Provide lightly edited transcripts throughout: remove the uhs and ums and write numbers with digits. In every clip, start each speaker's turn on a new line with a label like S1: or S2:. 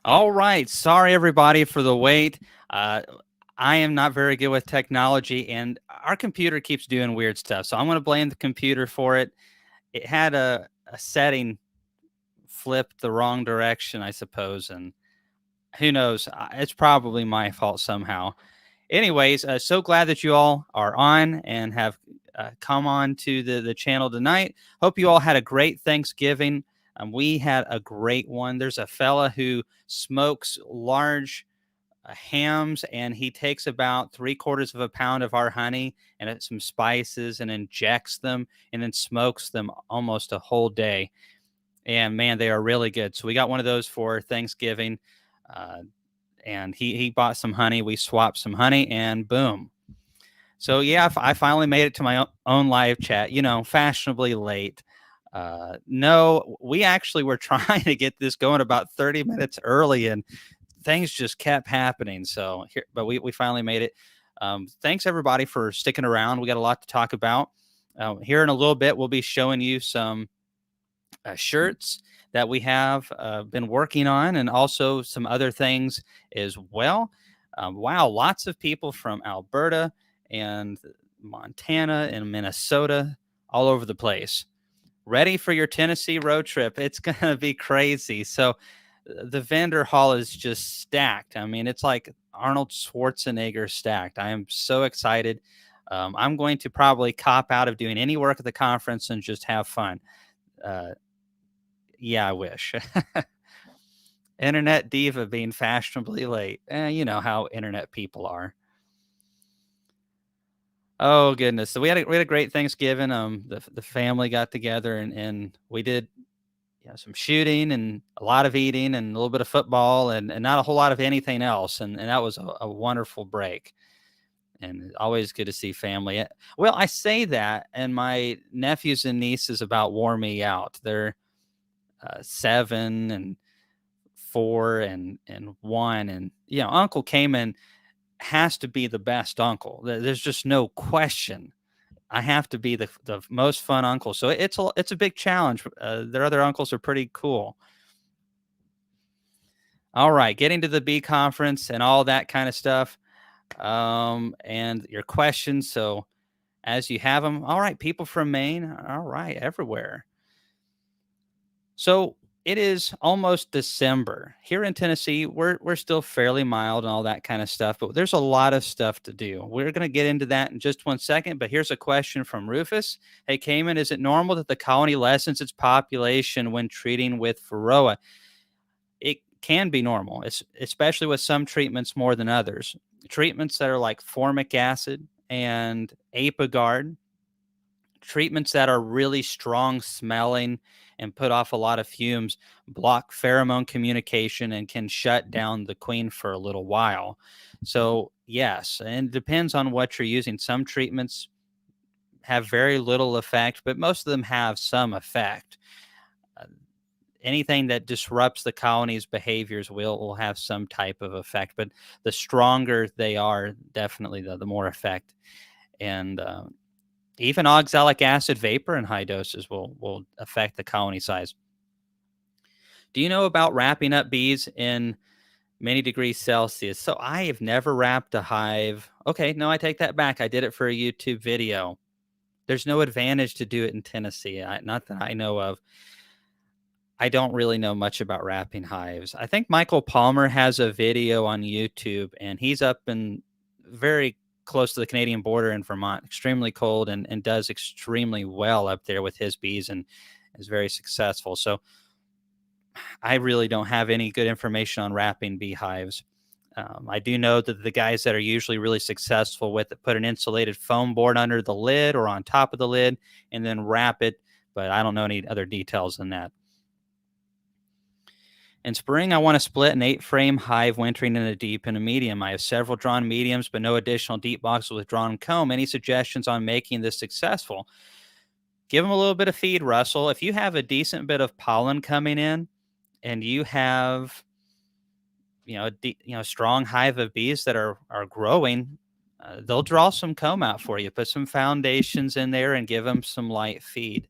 S1: All right. Sorry, everybody, for the wait. Uh, I am not very good with technology, and our computer keeps doing weird stuff. So I'm going to blame the computer for it. It had a setting flipped the wrong direction, I suppose. And who knows? It's probably my fault somehow. Anyways, so glad that you all are on and have come on to the channel tonight. Hope you all had a great Thanksgiving. We had a great one. There's a fella who smokes large hams, and he takes about 3/4 of a pound of our honey and some spices and injects them and then smokes them almost a whole day. And man, they are really good. So we got one of those for Thanksgiving. Uh, and he bought some honey. We swapped some honey, and boom. So yeah, I finally made it to my own live chat. Fashionably late. No, we actually were trying to get this going about 30 minutes early, and things just kept happening. So here, but we finally made it. Thanks everybody for sticking around. We got a lot to talk about. Here in a little bit, we'll be showing you some shirts that we have been working on, and also some other things as well. Wow, lots of people from Alberta and Montana and Minnesota, all over the place. Ready for your Tennessee road trip. It's going to be crazy. So, the vendor hall is just stacked. I mean, it's like Arnold Schwarzenegger stacked. I am so excited. I'm going to probably cop out of doing any work at the conference and just have fun. Uh, yeah, I wish. Internet diva being fashionably late. You know how internet people are. Oh goodness! So we had a great Thanksgiving. The family got together, and we did some shooting and a lot of eating and a little bit of football, and not a whole lot of anything else. And that was a wonderful break. And it's always good to see family. Well, I say that, and my nephews and nieces about wore me out. They're 7 and 4 and 1, and Uncle Cayman has to be the best uncle. There's just no question. I have to be the most fun uncle. So it's a big challenge. Their other uncles are pretty cool. All right, getting to the bee conference and all that kind of stuff, and your questions. So as you have them, all right, people from Maine, all right, everywhere. So it is almost December here in Tennessee. We're still fairly mild and all that kind of stuff, but there's a lot of stuff to do. We're going to get into that in just 1 second. But here's a question from Rufus. Hey, Cayman, is it normal that the colony lessens its population when treating with Varroa? It can be normal, especially with some treatments more than others. Treatments that are like formic acid and Apogard, treatments that are really strong smelling and put off a lot of fumes, block pheromone communication and can shut down the queen for a little while. So yes, and it depends on what you're using. Some treatments have very little effect, but most of them have some effect. uh, Anything that disrupts the colony's behaviors will have some type of effect, but the stronger they are, definitely the more effect. And even oxalic acid vapor in high doses will affect the colony size. Do you know about wrapping up bees in many degrees Celsius? So I have never wrapped a hive. Okay, no, I take that back. I did it for a YouTube video. There's no advantage to do it in Tennessee, not that I know of. I don't really know much about wrapping hives. I think Michael Palmer has a video on YouTube, and he's up in very close to the Canadian border in Vermont, extremely cold, and does extremely well up there with his bees and is very successful. So I really don't have any good information on wrapping beehives. I do know that the guys that are usually really successful with it put an insulated foam board under the lid or on top of the lid and then wrap it, but I don't know any other details than that. In spring, I want to split an 8-frame hive wintering in a deep and a medium. I have several drawn mediums, but no additional deep boxes with drawn comb. Any suggestions on making this successful? Give them a little bit of feed, Russell. If you have a decent bit of pollen coming in and you have a strong hive of bees that are growing, they'll draw some comb out for you. Put some foundations in there and give them some light feed.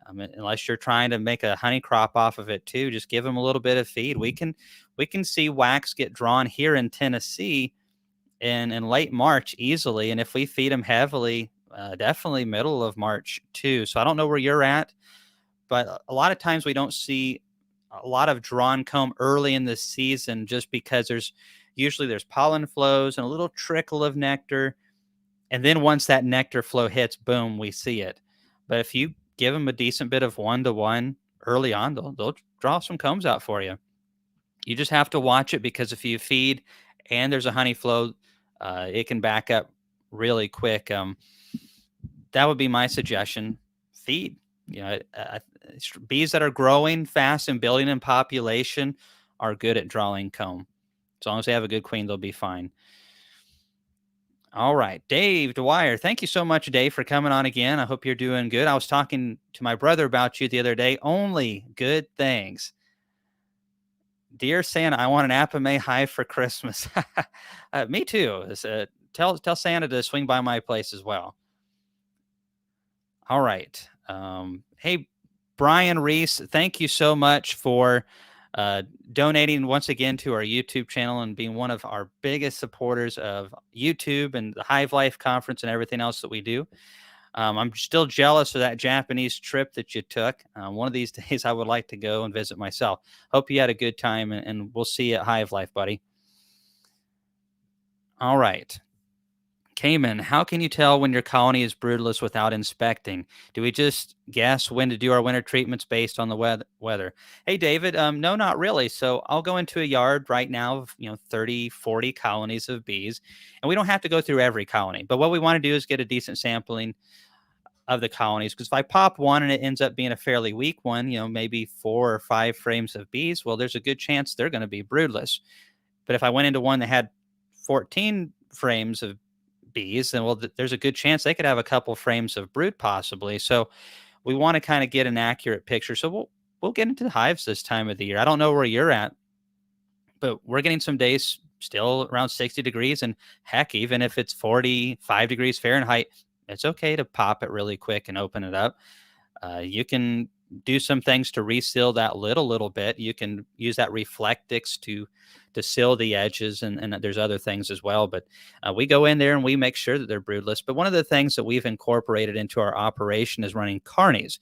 S1: Unless you're trying to make a honey crop off of it too, just give them a little bit of feed. We can see wax get drawn here in Tennessee in late March easily, and if we feed them heavily, definitely middle of March too. So I don't know where you're at, but a lot of times we don't see a lot of drawn comb early in the season just because there's pollen flows and a little trickle of nectar, and then once that nectar flow hits, boom, we see it. But if you give them a decent bit of 1-to-1 early on, they'll draw some combs out for you. You just have to watch it, because if you feed and there's a honey flow, it can back up really quick. That would be my suggestion. Feed. Bees that are growing fast and building in population are good at drawing comb. As long as they have a good queen, they'll be fine. All right, Dave Dwyer. Thank you so much, Dave, for coming on again. I hope you're doing good. I was talking to my brother about you the other day. Only good things. Dear Santa, I want an Apame hive for Christmas. Me too. Tell Santa to swing by my place as well. All right. Hey, Brian Reese, thank you so much for donating once again to our YouTube channel and being one of our biggest supporters of YouTube and the Hive Life Conference and everything else that we do. I'm still jealous of that Japanese trip that you took. One of these days, I would like to go and visit myself. Hope you had a good time, and we'll see you at Hive Life, buddy. All right. Cayman, how can you tell when your colony is broodless without inspecting? Do we just guess when to do our winter treatments based on the weather? Hey, David, no, not really. So I'll go into a yard right now of, 30, 40 colonies of bees, and we don't have to go through every colony. But what we want to do is get a decent sampling of the colonies, because if I pop one and it ends up being a fairly weak one, maybe 4 or 5 frames of bees, well, there's a good chance they're going to be broodless. But if I went into one that had 14 frames of bees, then there's a good chance they could have a couple frames of brood possibly. So we want to kind of get an accurate picture. So we'll get into the hives this time of the year. I don't know where you're at, but we're getting some days still around 60 degrees, and heck, even if it's 45 degrees Fahrenheit, it's okay to pop it really quick and open it up. You can do some things to reseal that lid a little bit. You can use that Reflectix to seal the edges, and there's other things as well. But we go in there and we make sure that they're broodless. But one of the things that we've incorporated into our operation is running carnies,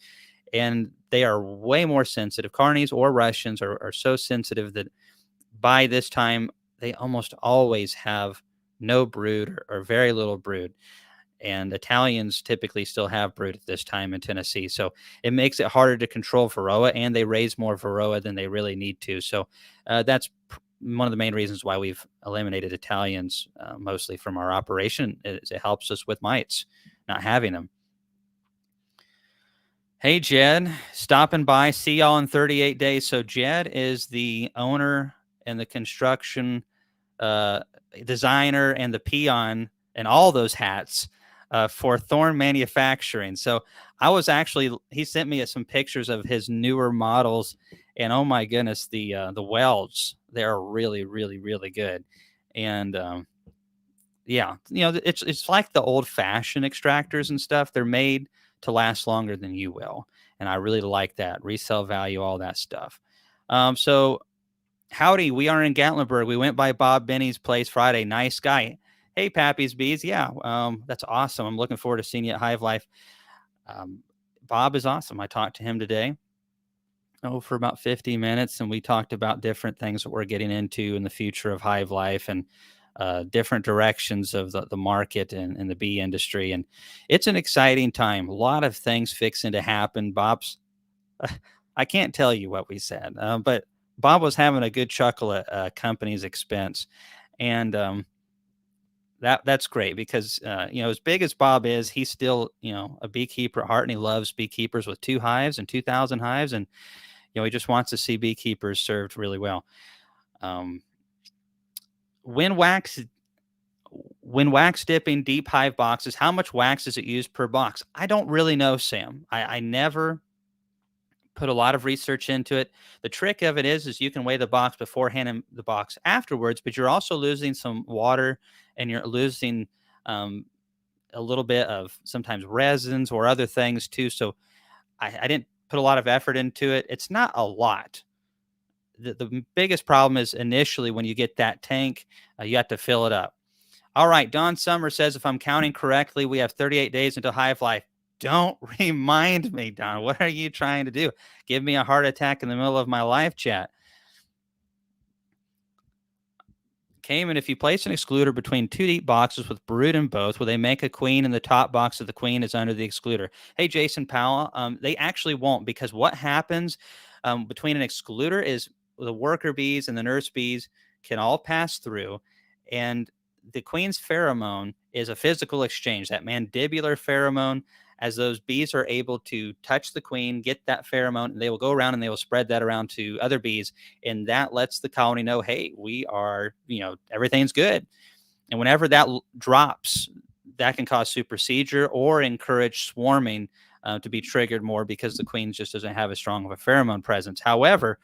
S1: and they are way more sensitive. Carnies or Russians are so sensitive that by this time they almost always have no brood or very little brood. And Italians typically still have brood at this time in Tennessee. So it makes it harder to control Varroa, and they raise more Varroa than they really need to. So that's one of the main reasons why we've eliminated Italians mostly from our operation. Is it helps us with mites, not having them. Hey, Jed, stopping by. See y'all in 38 days. So Jed is the owner and the construction designer and the peon and all those hats for Thorn Manufacturing. So he sent me some pictures of his newer models, and oh my goodness, the welds, they're really, really, really good. And yeah, it's like the old fashioned extractors and stuff. They're made to last longer than you will. And I really like that resale value, all that stuff. So howdy, we are in Gatlinburg. We went by Bob Benny's place Friday. Nice guy. Hey, Pappy's Bees. Yeah, that's awesome. I'm looking forward to seeing you at Hive Life. Bob is awesome. I talked to him today for about 50 minutes, and we talked about different things that we're getting into in the future of Hive Life and different directions of the market and the bee industry. And it's an exciting time. A lot of things fixing to happen. I can't tell you what we said, but Bob was having a good chuckle at company's expense. And that's great, because as big as Bob is, he's still a beekeeper at heart, and he loves beekeepers with 2 hives and 2,000 hives, and he just wants to see beekeepers served really well. When wax dipping deep hive boxes, how much wax is it used per box? I don't really know, Sam. I never put a lot of research into it. The trick of it is you can weigh the box beforehand and the box afterwards, but you're also losing some water, and you're losing a little bit of sometimes resins or other things too. So I didn't put a lot of effort into it. It's not a lot. The biggest problem is initially when you get that tank, you have to fill it up. All right, Don Summer says, if I'm counting correctly, we have 38 days until Hive Life. Don't remind me, Don. What are you trying to do? Give me a heart attack in the middle of my live chat. Cayman, if you place an excluder between two deep boxes with brood in both, will they make a queen and the top box of the queen is under the excluder? Hey, Jason Powell, they actually won't, because what happens between an excluder is the worker bees and the nurse bees can all pass through, and the queen's pheromone is a physical exchange, that mandibular pheromone. As those bees are able to touch the queen, get that pheromone, and they will go around and they will spread that around to other bees. And that lets the colony know, hey, we are, everything's good. And whenever that drops, that can cause supersedure or encourage swarming to be triggered more, because the queen just doesn't have as strong of a pheromone presence. However,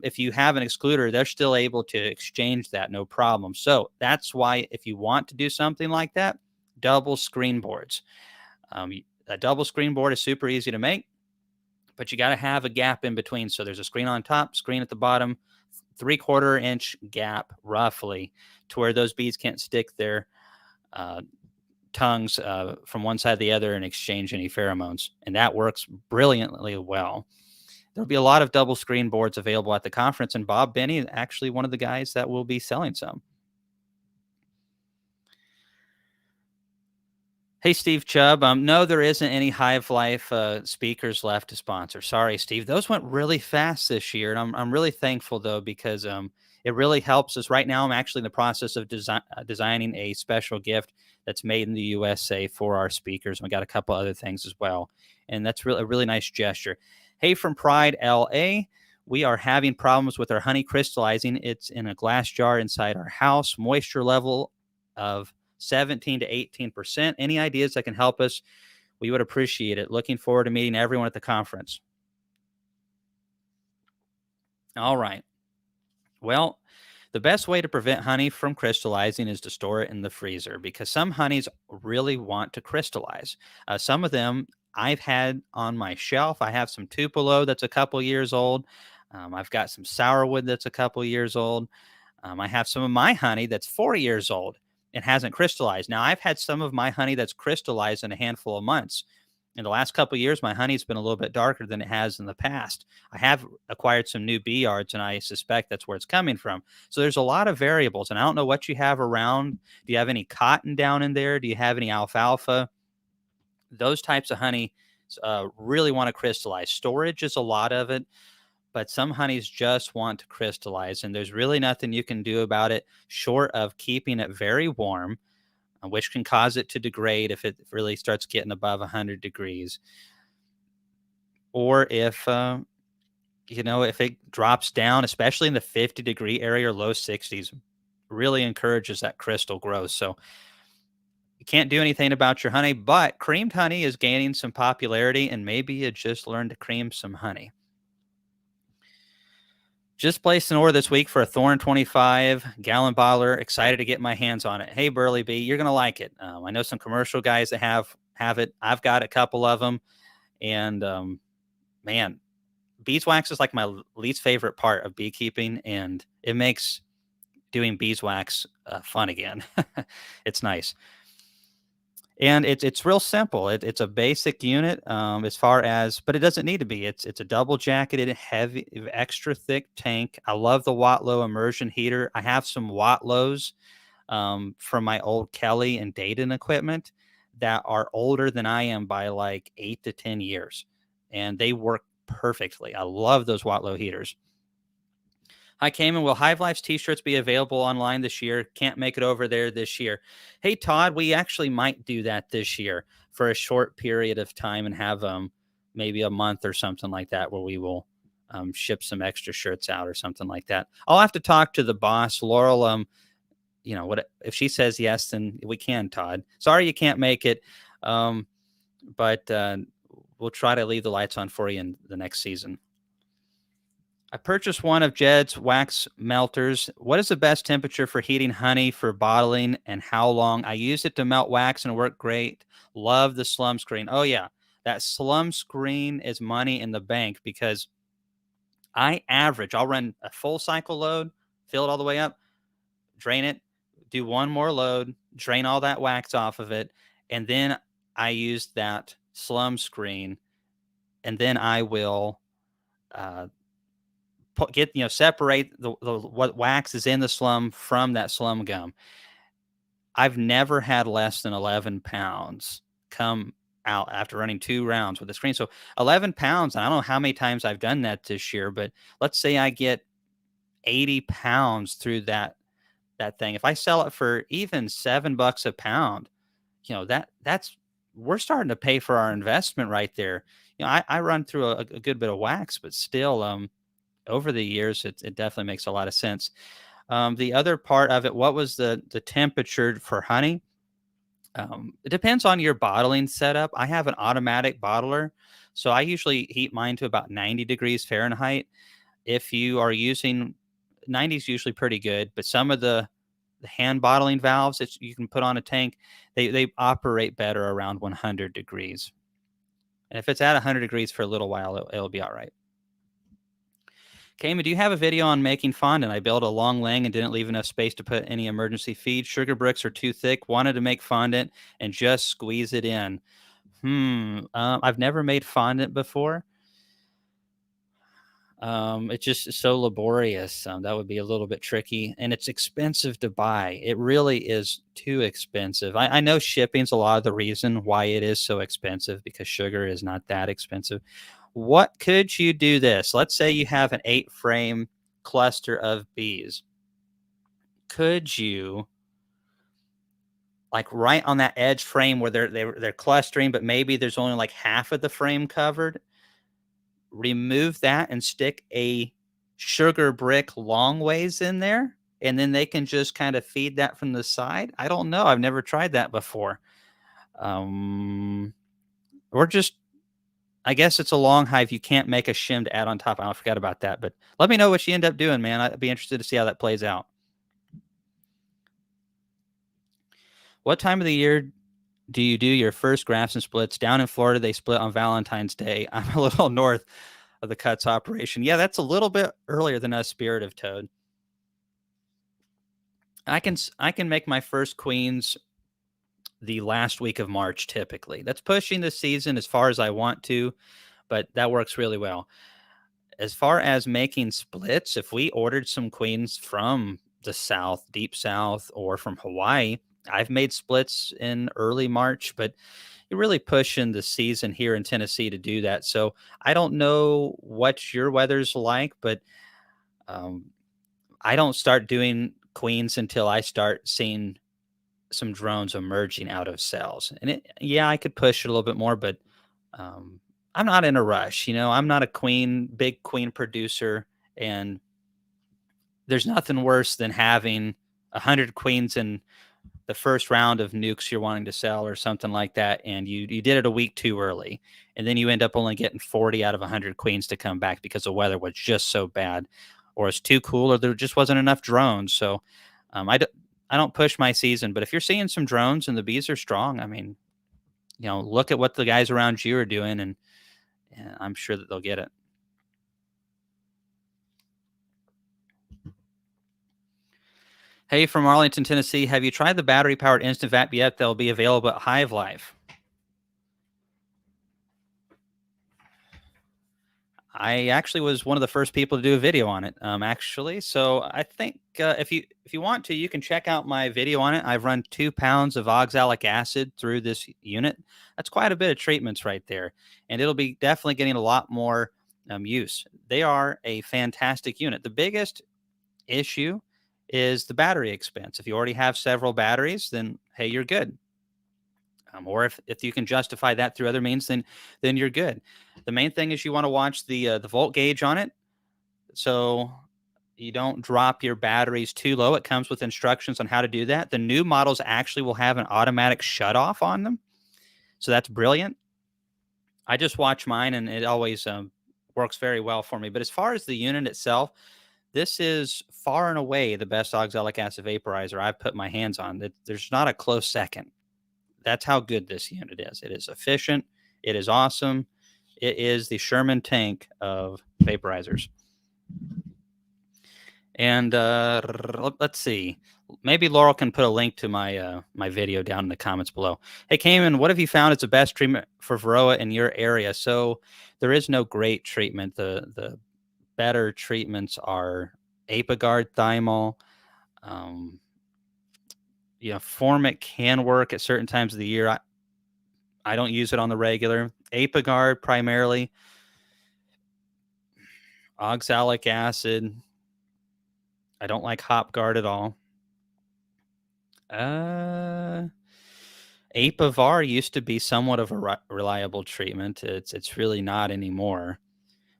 S1: if you have an excluder, they're still able to exchange that, no problem. So that's why if you want to do something like that, double screen boards. A double screen board is super easy to make, but you got to have a gap in between. So there's a screen on top, screen at the bottom, 3/4 inch gap roughly, to where those bees can't stick their tongues from one side to the other and exchange any pheromones. And that works brilliantly well. There'll be a lot of double screen boards available at the conference, and Bob Benny is actually one of the guys that will be selling some. Hey, Steve Chubb. No, there isn't any Hive Life speakers left to sponsor. Sorry, Steve. Those went really fast this year, and I'm really thankful though, because it really helps us. Right now, I'm actually in the process of designing a special gift that's made in the USA for our speakers. And we got a couple other things as well, and that's really a really nice gesture. Hey, from Pride LA. We are having problems with our honey crystallizing. It's in a glass jar inside our house. Moisture level of 17 to 18%. Any ideas that can help us? We would appreciate it. Looking forward to meeting everyone at the conference. All right. Well, the best way to prevent honey from crystallizing is to store it in the freezer, because some honeys really want to crystallize. Some of them I've had on my shelf. I have some Tupelo that's a couple years old. I've got some sourwood that's a couple years old. I have some of my honey that's 4 years old and hasn't crystallized. Now, I've had some of my honey that's crystallized in a handful of months. In the last couple of years, my honey's been a little bit darker than it has in the past. I have acquired some new bee yards, and I suspect that's where it's coming from. So there's a lot of variables, and I don't know what you have around. Do you have any cotton down in there? Do you have any alfalfa? Those types of honey really want to crystallize. Storage is a lot of it, but some honeys just want to crystallize, and there's really nothing you can do about it short of keeping it very warm, which can cause it to degrade if it really starts getting above 100 degrees. Or if, if it drops down, especially in the 50-degree area or low 60s, really encourages that crystal growth. So you can't do anything about your honey, but creamed honey is gaining some popularity, and maybe you just learned to cream some honey. Just placed an order this week for a Thorn 25-gallon bottler. Excited to get my hands on it. Hey, Burley Bee, you're going to like it. I know some commercial guys that have it. I've got a couple of them. And, man, beeswax is like my least favorite part of beekeeping, and it makes doing beeswax fun again. It's nice. And it's real simple. It's a basic unit as far as, but it doesn't need to be. It's a double jacketed, heavy, extra thick tank. I love the Watlow immersion heater. I have some Watlows from my old Kelly and Dayton equipment that are older than I am by like 8 to 10 years, and they work perfectly. I love those Watlow heaters. Hi, Cayman. Will Hive Life's t-shirts be available online this year? Can't make it over there this year. Hey, Todd, we actually might do that this year for a short period of time and have maybe a month or something like that where we will ship some extra shirts out or something like that. I'll have to talk to the boss, Laurel. What if she says yes, then we can, Todd. Sorry you can't make it, but we'll try to leave the lights on for you in the next season. I purchased one of Jed's wax melters. What is the best temperature for heating honey for bottling, and how long? I used it to melt wax and it worked great. Love the slum screen. Oh, yeah. That slum screen is money in the bank because I'll run a full cycle load, fill it all the way up, drain it, do one more load, drain all that wax off of it, and then I use that slum screen, and then I will uh, separate the what wax is in the slum from that slum gum. I've never had less than 11 pounds come out after running 2 rounds with the screen. So 11 pounds, and I don't know how many times I've done that this year, but let's say I get 80 pounds through that thing. If I sell it for even $7 a pound, that's we're starting to pay for our investment right there. I run through a good bit of wax, but still, over the years, it definitely makes a lot of sense. The other part of it, what was the temperature for honey? It depends on your bottling setup. I have an automatic bottler, so I usually heat mine to about 90 degrees Fahrenheit. If you are using 90 is usually pretty good, but some of the hand bottling valves that you can put on a tank, they operate better around 100 degrees. And if it's at 100 degrees for a little while, it'll be all right. Kama, do you have a video on making fondant? I built a long laying and didn't leave enough space to put any emergency feed. Sugar bricks are too thick. Wanted to make fondant and just squeeze it in. I've never made fondant before. It's just so laborious. That would be a little bit tricky, and it's expensive to buy. It really is too expensive. I know shipping's a lot of the reason why it is so expensive because sugar is not that expensive. What could you do this? Let's say you have an 8 frame cluster of bees. Could you, like right on that edge frame where they're clustering, but maybe there's only like half of the frame covered? Remove that and stick a sugar brick long ways in there, and then they can just kind of feed that from the side. I don't know. I've never tried that before. Or just, I guess it's a long hive. You can't make a shim to add on top. I forgot about that, but let me know what you end up doing, man. I'd be interested to see how that plays out. What time of the year do you do your first grafts and splits? Down in Florida, they split on Valentine's Day. I'm a little north of the cuts operation. Yeah, that's a little bit earlier than us, Spirit of Toad. I can make my first queens the last week of March typically. That's pushing the season as far as I want to, but that works really well. As far as making splits, if we ordered some queens from the South, deep South, or from Hawaii, I've made splits in early March, but you're really pushing the season here in Tennessee to do that. So I don't know what your weather's like, but um, I don't start doing queens until I start seeing some drones emerging out of cells. And yeah, I could push it a little bit more, but um, I'm not in a rush. I'm not a big queen producer, and there's nothing worse than having 100 queens in the first round of nukes you're wanting to sell or something like that, and you did it a week too early, and then you end up only getting 40 out of 100 queens to come back because the weather was just so bad, or it's too cool, or there just wasn't enough drones. So I don't push my season, but if you're seeing some drones and the bees are strong, I mean, look at what the guys around you are doing, and I'm sure that they'll get it. Hey, from Arlington, Tennessee, have you tried the battery-powered instant vat yet? They'll be available at Hive Life. I actually was one of the first people to do a video on it, actually. So I think if you want to, you can check out my video on it. I've run 2 pounds of oxalic acid through this unit. That's quite a bit of treatments right there, and it'll be definitely getting a lot more use. They are a fantastic unit. The biggest issue is the battery expense. If you already have several batteries, then hey, you're good. Or if you can justify that through other means, then you're good. The main thing is you want to watch the volt gauge on it, so you don't drop your batteries too low. It comes with instructions on how to do that. The new models actually will have an automatic shut off on them, so that's brilliant. I just watch mine, and it always works very well for me. But as far as the unit itself, this is far and away the best oxalic acid vaporizer I've put my hands on. There's not a close second. That's how good this unit is. It is efficient. It is awesome. It is the Sherman tank of vaporizers. And let's see. Maybe Laurel can put a link to my video down in the comments below. Hey, Cayman, what have you found is the best treatment for Varroa in your area? So there is no great treatment. The better treatments are Apiguard, Thymol. Formic can work at certain times of the year. I don't use it on the regular. Apiguard primarily. Oxalic acid. I don't like HopGuard at all. Apivar used to be somewhat of a reliable treatment. It's really not anymore.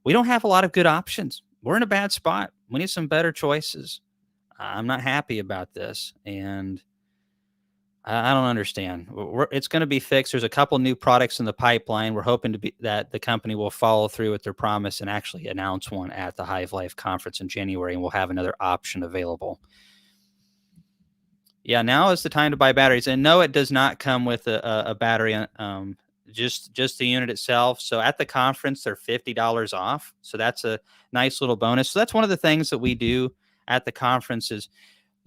S1: We don't have a lot of good options. We're in a bad spot. We need some better choices. I'm not happy about this, and I don't understand. It's going to be fixed. There's a couple new products in the pipeline. We're hoping that the company will follow through with their promise and actually announce one at the Hive Life conference in January, and we'll have another option available. Yeah, now is the time to buy batteries. And no, it does not come with a battery, just the unit itself. So at the conference, they're $50 off. So that's a nice little bonus. So that's one of the things that we do at the conference is,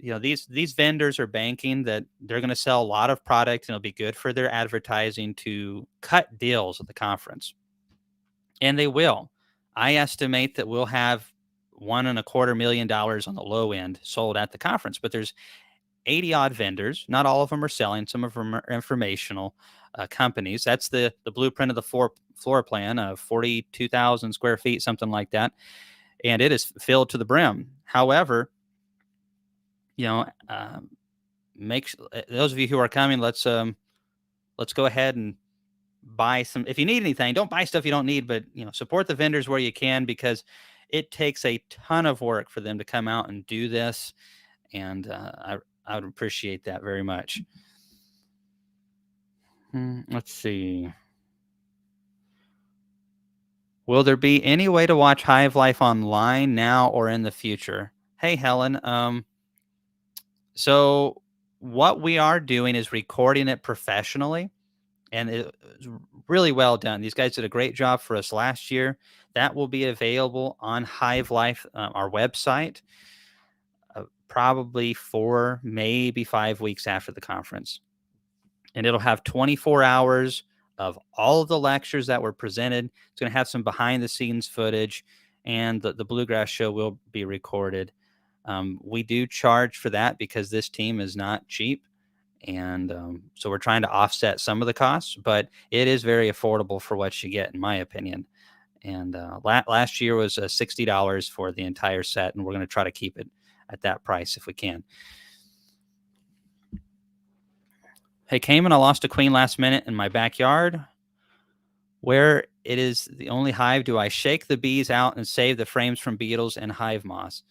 S1: these vendors are banking that they're going to sell a lot of product and it'll be good for their advertising to cut deals at the conference. And they will. I estimate that we'll have $1.25 million on the low end sold at the conference, but there's 80 odd vendors. Not all of them are selling. Some of them are informational companies. That's the blueprint of the floor plan of 42,000 square feet, something like that. And it is filled to the brim. However, those of you who are coming, let's go ahead and buy some. If you need anything, don't buy stuff you don't need, but support the vendors where you can, because it takes a ton of work for them to come out and do this. And I would appreciate that very much. Let's see. Will there be any way to watch Hive Life online now or in the future? Hey, Helen. So what we are doing is recording it professionally, and it was really well done. These guys did a great job for us last year. That will be available on Hive Life, our website, probably 4, maybe 5 weeks after the conference. And it'll have 24 hours of all of the lectures that were presented. It's going to have some behind the scenes footage, and the Bluegrass show will be recorded. We do charge for that because this team is not cheap. And so we're trying to offset some of the costs, but it is very affordable for what you get, in my opinion. And last year was $60 for the entire set, and we're going to try to keep it at that price if we can. Hey, Cayman, I lost a queen last minute in my backyard. Where it is the only hive, do I shake the bees out and save the frames from beetles and hive moths?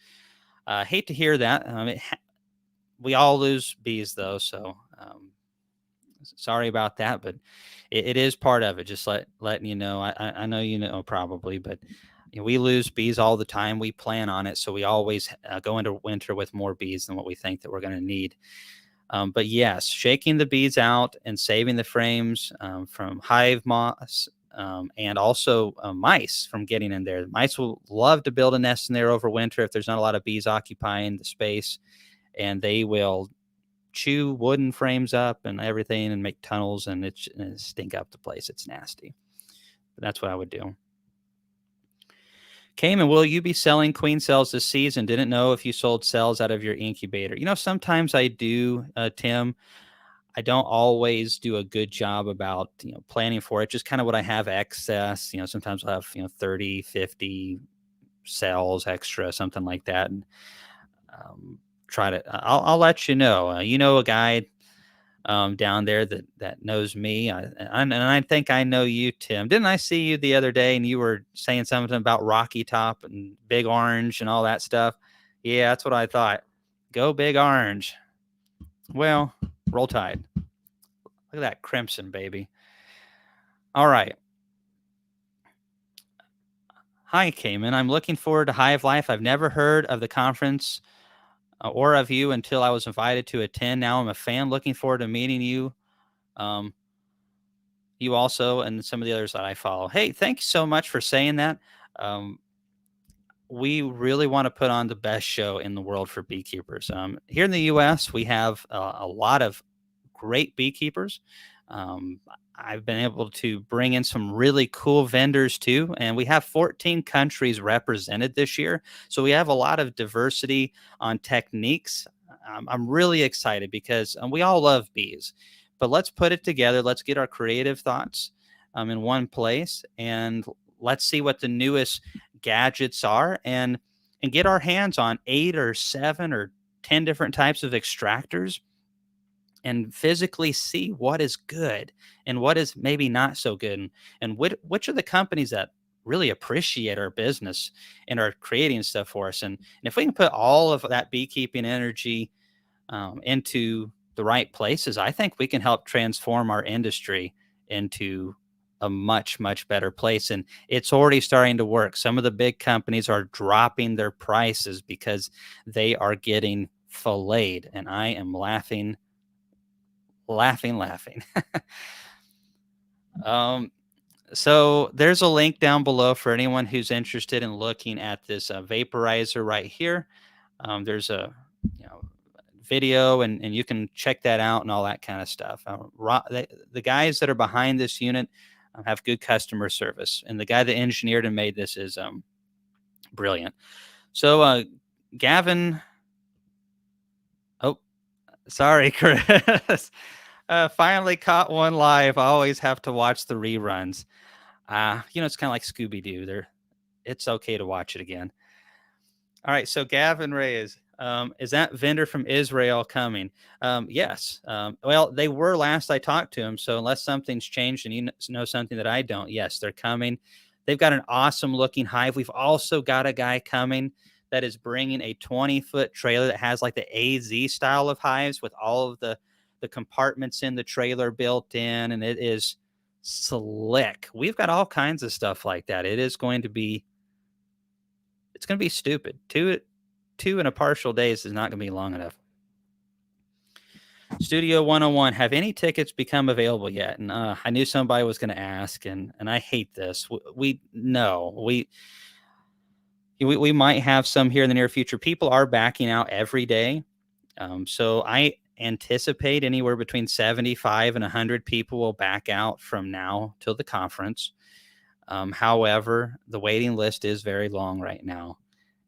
S1: Hate to hear that. We all lose bees, though, so sorry about that, but it is part of it. Just letting you know. I know you know probably, but we lose bees all the time. We plan on it, so we always go into winter with more bees than what we think that we're going to need. But yes, shaking the bees out and saving the frames from hive moths and also mice from getting in there. The mice will love to build a nest in there over winter if there's not a lot of bees occupying the space, and they will chew wooden frames up and everything and make tunnels, and it stink up the place. It's nasty. But that's what I would do. Cayman, will you be selling queen cells this season? Didn't know if you sold cells out of your incubator. Sometimes I do, Tim. I don't always do a good job about, planning for it. Just kind of what I have excess. Sometimes I'll have, 30, 50 cells extra, something like that. And I'll let you know. A guy down there that knows me. And I think I know you, Tim. Didn't I see you the other day and you were saying something about Rocky Top and Big Orange and all that stuff? Yeah, that's what I thought. Go Big Orange. Well, roll Tide. Look at that crimson, baby. All right. Hi, Cayman. I'm looking forward to Hive Life. I've never heard of the conference or of you until I was invited to attend. Now I'm a fan. Looking forward to meeting you. you also and some of the others that I follow. Hey, thank you so much for saying that. Um, we really want to put on the best show in the world for beekeepers. Here in the U.S., we have a lot of great beekeepers. Um, I've been able to bring in some really cool vendors too, and we have 14 countries represented this year. So we have a lot of diversity on techniques. I'm really excited because we all love bees, but let's put it together. Let's get our creative thoughts in one place, and let's see what the newest gadgets are, and get our hands on 8 or 7 or 10 different types of extractors and physically see what is good and what is maybe not so good, and which are the companies that really appreciate our business and are creating stuff for us, and if we can put all of that beekeeping energy into the right places, I think we can help transform our industry into a much, much better place. And it's already starting to work. Some of the big companies are dropping their prices because they are getting filleted. And I am laughing, laughing, laughing. um, so there's a link down below for anyone who's interested in looking at this vaporizer right here. There's a you know video, and you can check that out and all that kind of stuff. The guys that are behind this unit have good customer service, and the guy that engineered and made this is brilliant. So Gavin, oh, sorry, Chris. Finally caught one live. I always have to watch the reruns. It's kind of like Scooby Doo. It's okay to watch it again. All right, so Gavin Reyes, is that vendor from Israel coming? Yes. Well, they were last I talked to him. So unless something's changed and you know something that I don't, yes, they're coming. They've got an awesome looking hive. We've also got a guy coming that is bringing a 20-foot trailer that has like the AZ style of hives with all of the compartments in the trailer built in, and it is slick. We've got all kinds of stuff like that. It's going to be stupid. Two and a partial days is not going to be long enough. Studio 101, have any tickets become available yet? And I knew somebody was going to ask, and I hate this. We might have some here in the near future. People are backing out every day. So I anticipate anywhere between 75 and 100 people will back out from now till the conference. However, the waiting list is very long right now,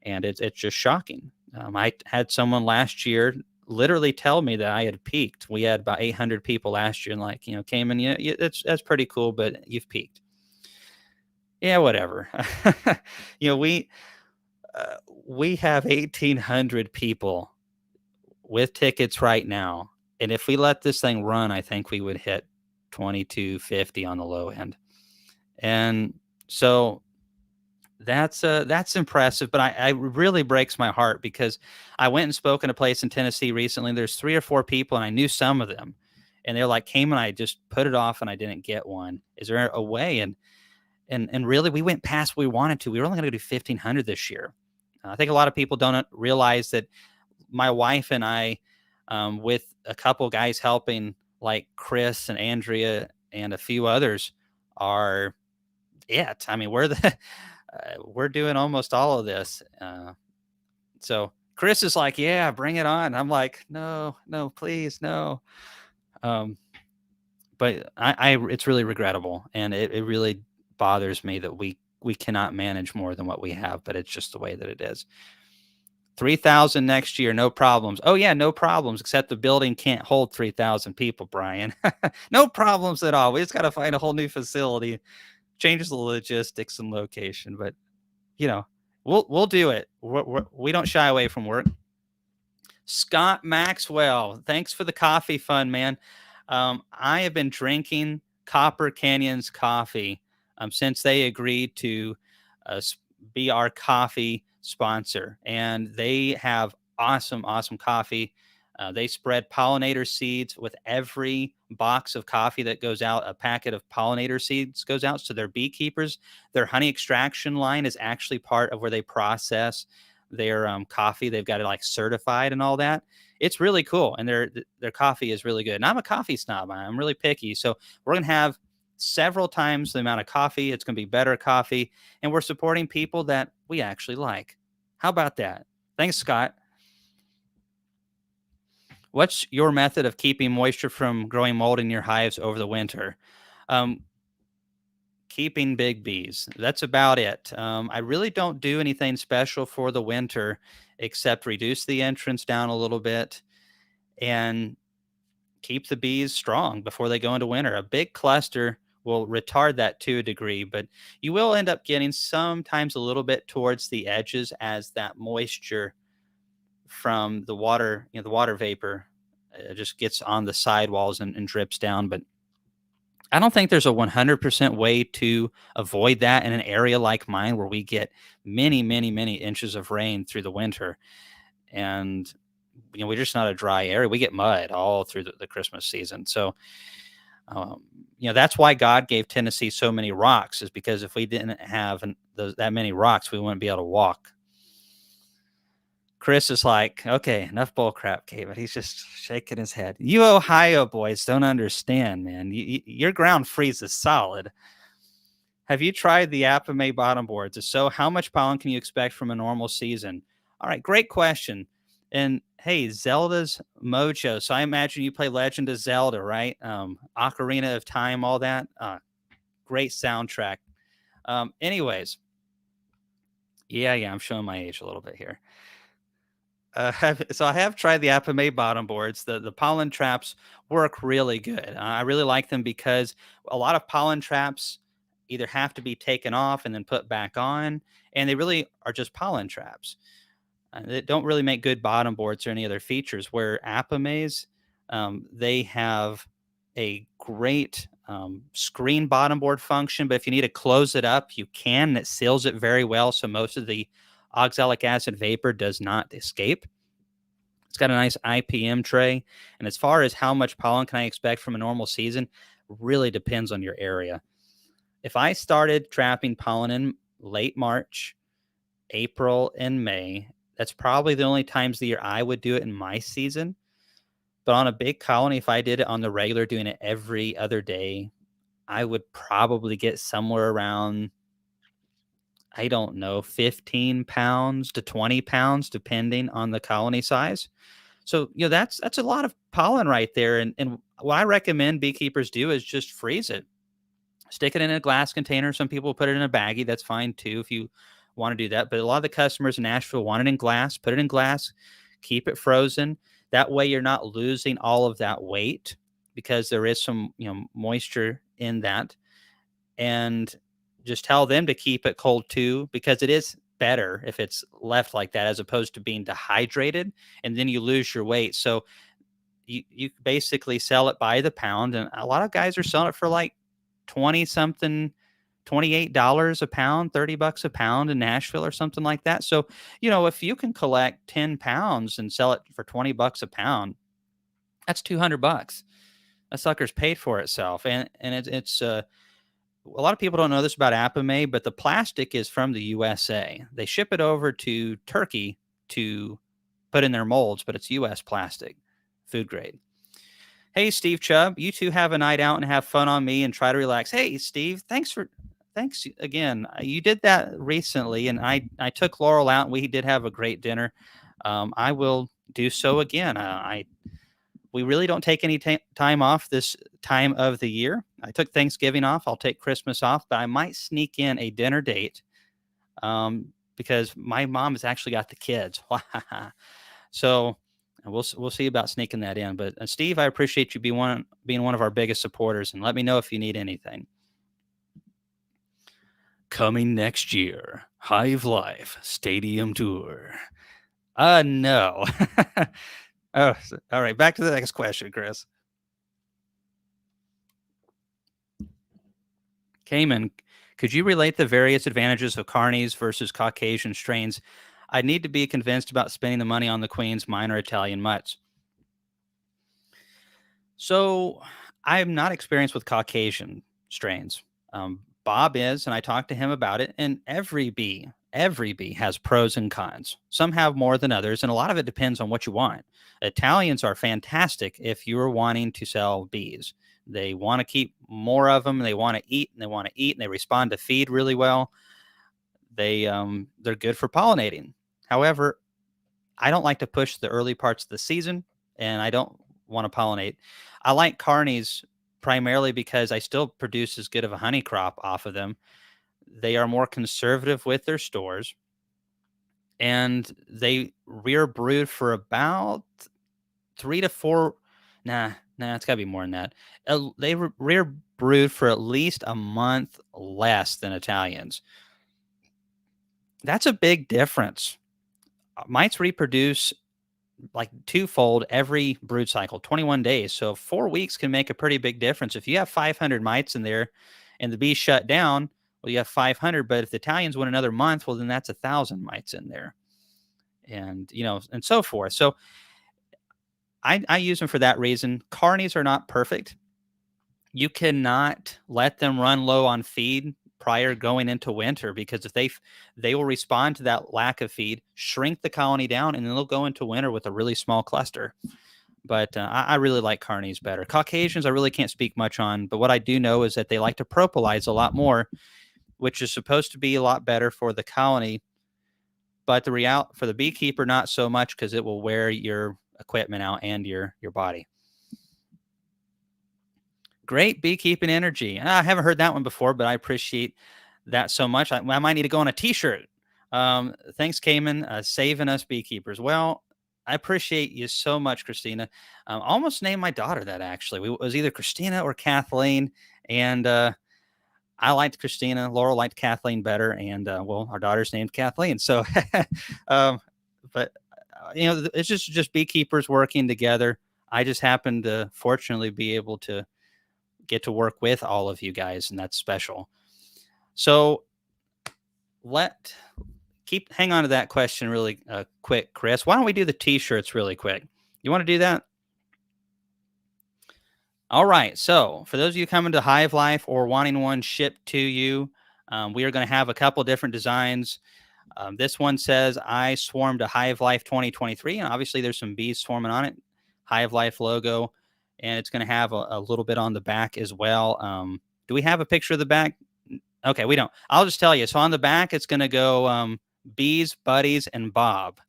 S1: and it's just shocking. I had someone last year literally tell me that I had peaked. We had about 800 people last year, and came in. Yeah, that's pretty cool, but you've peaked. Yeah, whatever. We have 1,800 people with tickets right now, and if we let this thing run, I think we would hit 2,250 on the low end. And so that's impressive, but I really breaks my heart because I went and spoke in a place in Tennessee recently. There's 3 or 4 people, and I knew some of them, and they're like, came and I just put it off and I didn't get one. Is there a way? And really, we went past what we wanted to. We were only going to do 1,500 this year. I think a lot of people don't realize that my wife and I, with a couple guys helping, like Chris and Andrea and a few others, are it. I mean, we're doing almost all of this. So Chris is like, yeah, bring it on. I'm like, no, please, no. But it's really regrettable, and it really bothers me that we cannot manage more than what we have, but it's just the way that it is. 3,000 next year, no problems. Oh yeah, no problems, except the building can't hold 3,000 people, Brian. No problems at all. We just got to find a whole new facility, changes the logistics and location, but we'll do it. We don't shy away from work. Scott Maxwell, thanks for the coffee fund, man. I have been drinking Copper Canyon's coffee since they agreed to be our coffee sponsor, and they have awesome coffee. They spread pollinator seeds with every box of coffee that goes out. A packet of pollinator seeds goes out. So they're beekeepers. Their honey extraction line is actually part of where they process their coffee. They've got it like certified and all that. It's really cool, and their coffee is really good. And I'm a coffee snob. I'm really picky, so we're gonna have several times the amount of coffee. It's going to be better coffee. And we're supporting people that we actually like. How about that? Thanks, Scott. What's your method of keeping moisture from growing mold in your hives over the winter? Um, Keeping big bees. That's about it. I really don't do anything special for the winter except reduce the entrance down a little bit and keep the bees strong before they go into winter. A big cluster will retard that to a degree, but you will end up getting sometimes a little bit towards the edges as that moisture from the water, the water vapor just gets on the sidewalls and drips down. But I don't think there's a 100% way to avoid that in an area like mine where we get many, many, many inches of rain through the winter. And, we're just not a dry area. We get mud all through the Christmas season. So, that's why God gave Tennessee so many rocks, is because if we didn't have that many rocks, we wouldn't be able to walk. Chris is like, okay, enough bull crap, David. He's just shaking his head. You Ohio boys don't understand, man. Your ground freezes solid. Have you tried the Apame bottom boards? If so, how much pollen can you expect from a normal season? All right, great question. And hey, Zelda's Mojo. So I imagine you play Legend of Zelda, right? Ocarina of Time, all that. Great soundtrack. Anyways, yeah, I'm showing my age a little bit here. So I have tried the Apame bottom boards. The pollen traps work really good. I really like them because a lot of pollen traps either have to be taken off and then put back on, and they really are just pollen traps. They don't really make good bottom boards or any other features. Where Apames, they have a great screen bottom board function, but if you need to close it up, you can. It seals it very well, so most of the oxalic acid vapor does not escape. It's got a nice IPM tray. And as far as how much pollen can I expect from a normal season, really depends on your area. If I started trapping pollen in late March, April, and May, that's probably the only times of the year I would do it in my season. But on a big colony, if I did it on the regular, doing it every other day, I would probably get somewhere around, I don't know, 15 pounds to 20 pounds, depending on the colony size. So, that's a lot of pollen right there. And what I recommend beekeepers do is just freeze it. Stick it in a glass container. Some people put it in a baggie. That's fine too if you want to do that. But a lot of the customers in Nashville want it in glass. Put it in glass. Keep it frozen. That way you're not losing all of that weight because there is some, moisture in that. And just tell them to keep it cold too, because it is better if it's left like that as opposed to being dehydrated and then you lose your weight. So you basically sell it by the pound, and a lot of guys are selling it for like 20 something, $28 a pound, $30 a pound in Nashville or something like that. So, if you can collect 10 pounds and sell it for $20 a pound, that's $200. That sucker's paid for itself. And it's a lot of people don't know this about Apame, but the plastic is from the USA. They ship it over to Turkey to put in their molds, but it's US plastic, food grade. Hey, Steve Chubb, you two have a night out and have fun on me and try to relax. Hey, Steve, thanks again. You did that recently, and I took Laurel out, and we did have a great dinner. I will do so again. We really don't take any time off this time of the year. I took Thanksgiving off. I'll take Christmas off, but I might sneak in a dinner date because my mom has actually got the kids. So we'll see about sneaking that in. But Steve, I appreciate you being one of our biggest supporters, and let me know if you need anything. Coming next year, Hive Life Stadium Tour. No. Oh, all right. Back to the next question, Chris. Cayman, could you relate the various advantages of Carnies versus Caucasian strains? I need to be convinced about spending the money on the Queen's minor Italian mutts. So I'm not experienced with Caucasian strains. Bob is, and I talked to him about it. And every bee has pros and cons. Some have more than others, and a lot of it depends on what you want. Italians are fantastic if you are wanting to sell bees. They want to keep more of them. They want to eat and they want to eat and they respond to feed really well. They're good for pollinating. However, I don't like to push the early parts of the season, and I don't want to pollinate. I like carnies primarily because I still produce as good of a honey crop off of them. They are more conservative with their stores, and they rear brood for about 3 to 4. Nah, it's got to be more than that. They rear brood for at least a month less than Italians. That's a big difference. Mites reproduce like twofold every brood cycle, 21 days. So 4 weeks can make a pretty big difference. If you have 500 mites in there and the bees shut down, well, you have 500. But if the Italians went another month, well, then that's 1,000 mites in there, and and so forth. So I use them for that reason. Carnies are not perfect. You cannot let them run low on feed prior going into winter, because if they will respond to that lack of feed, shrink the colony down, and then they'll go into winter with a really small cluster. But I really like carnies better. Caucasians, I really can't speak much on, but what I do know is that they like to propolize a lot more, which is supposed to be a lot better for the colony. But for the beekeeper, not so much, because it will wear your equipment out and your body. Great beekeeping energy. I haven't heard that one before, but I appreciate that so much. I might need to go on a T-shirt. Thanks, Cayman, saving us beekeepers. Well, I appreciate you so much, Christina. Almost named my daughter that, actually. It was either Christina or Kathleen, and I liked Christina. Laurel liked Kathleen better, and well, our daughter's named Kathleen. So, but it's just beekeepers working together. I just happen to fortunately be able to get to work with all of you guys, and that's special. So hang on to that question really quick, Chris. Why don't we do the T-shirts really quick? You want to do that? All right. So for those of you coming to Hive Life or wanting one shipped to you, we are going to have a couple different designs. This one says, I swarmed a Hive Life 2023, and obviously there's some bees swarming on it. Hive Life logo, and it's going to have a little bit on the back as well. Do we have a picture of the back? Okay, we don't. I'll just tell you. So on the back, it's going to go Bees, Buddies, and Bob.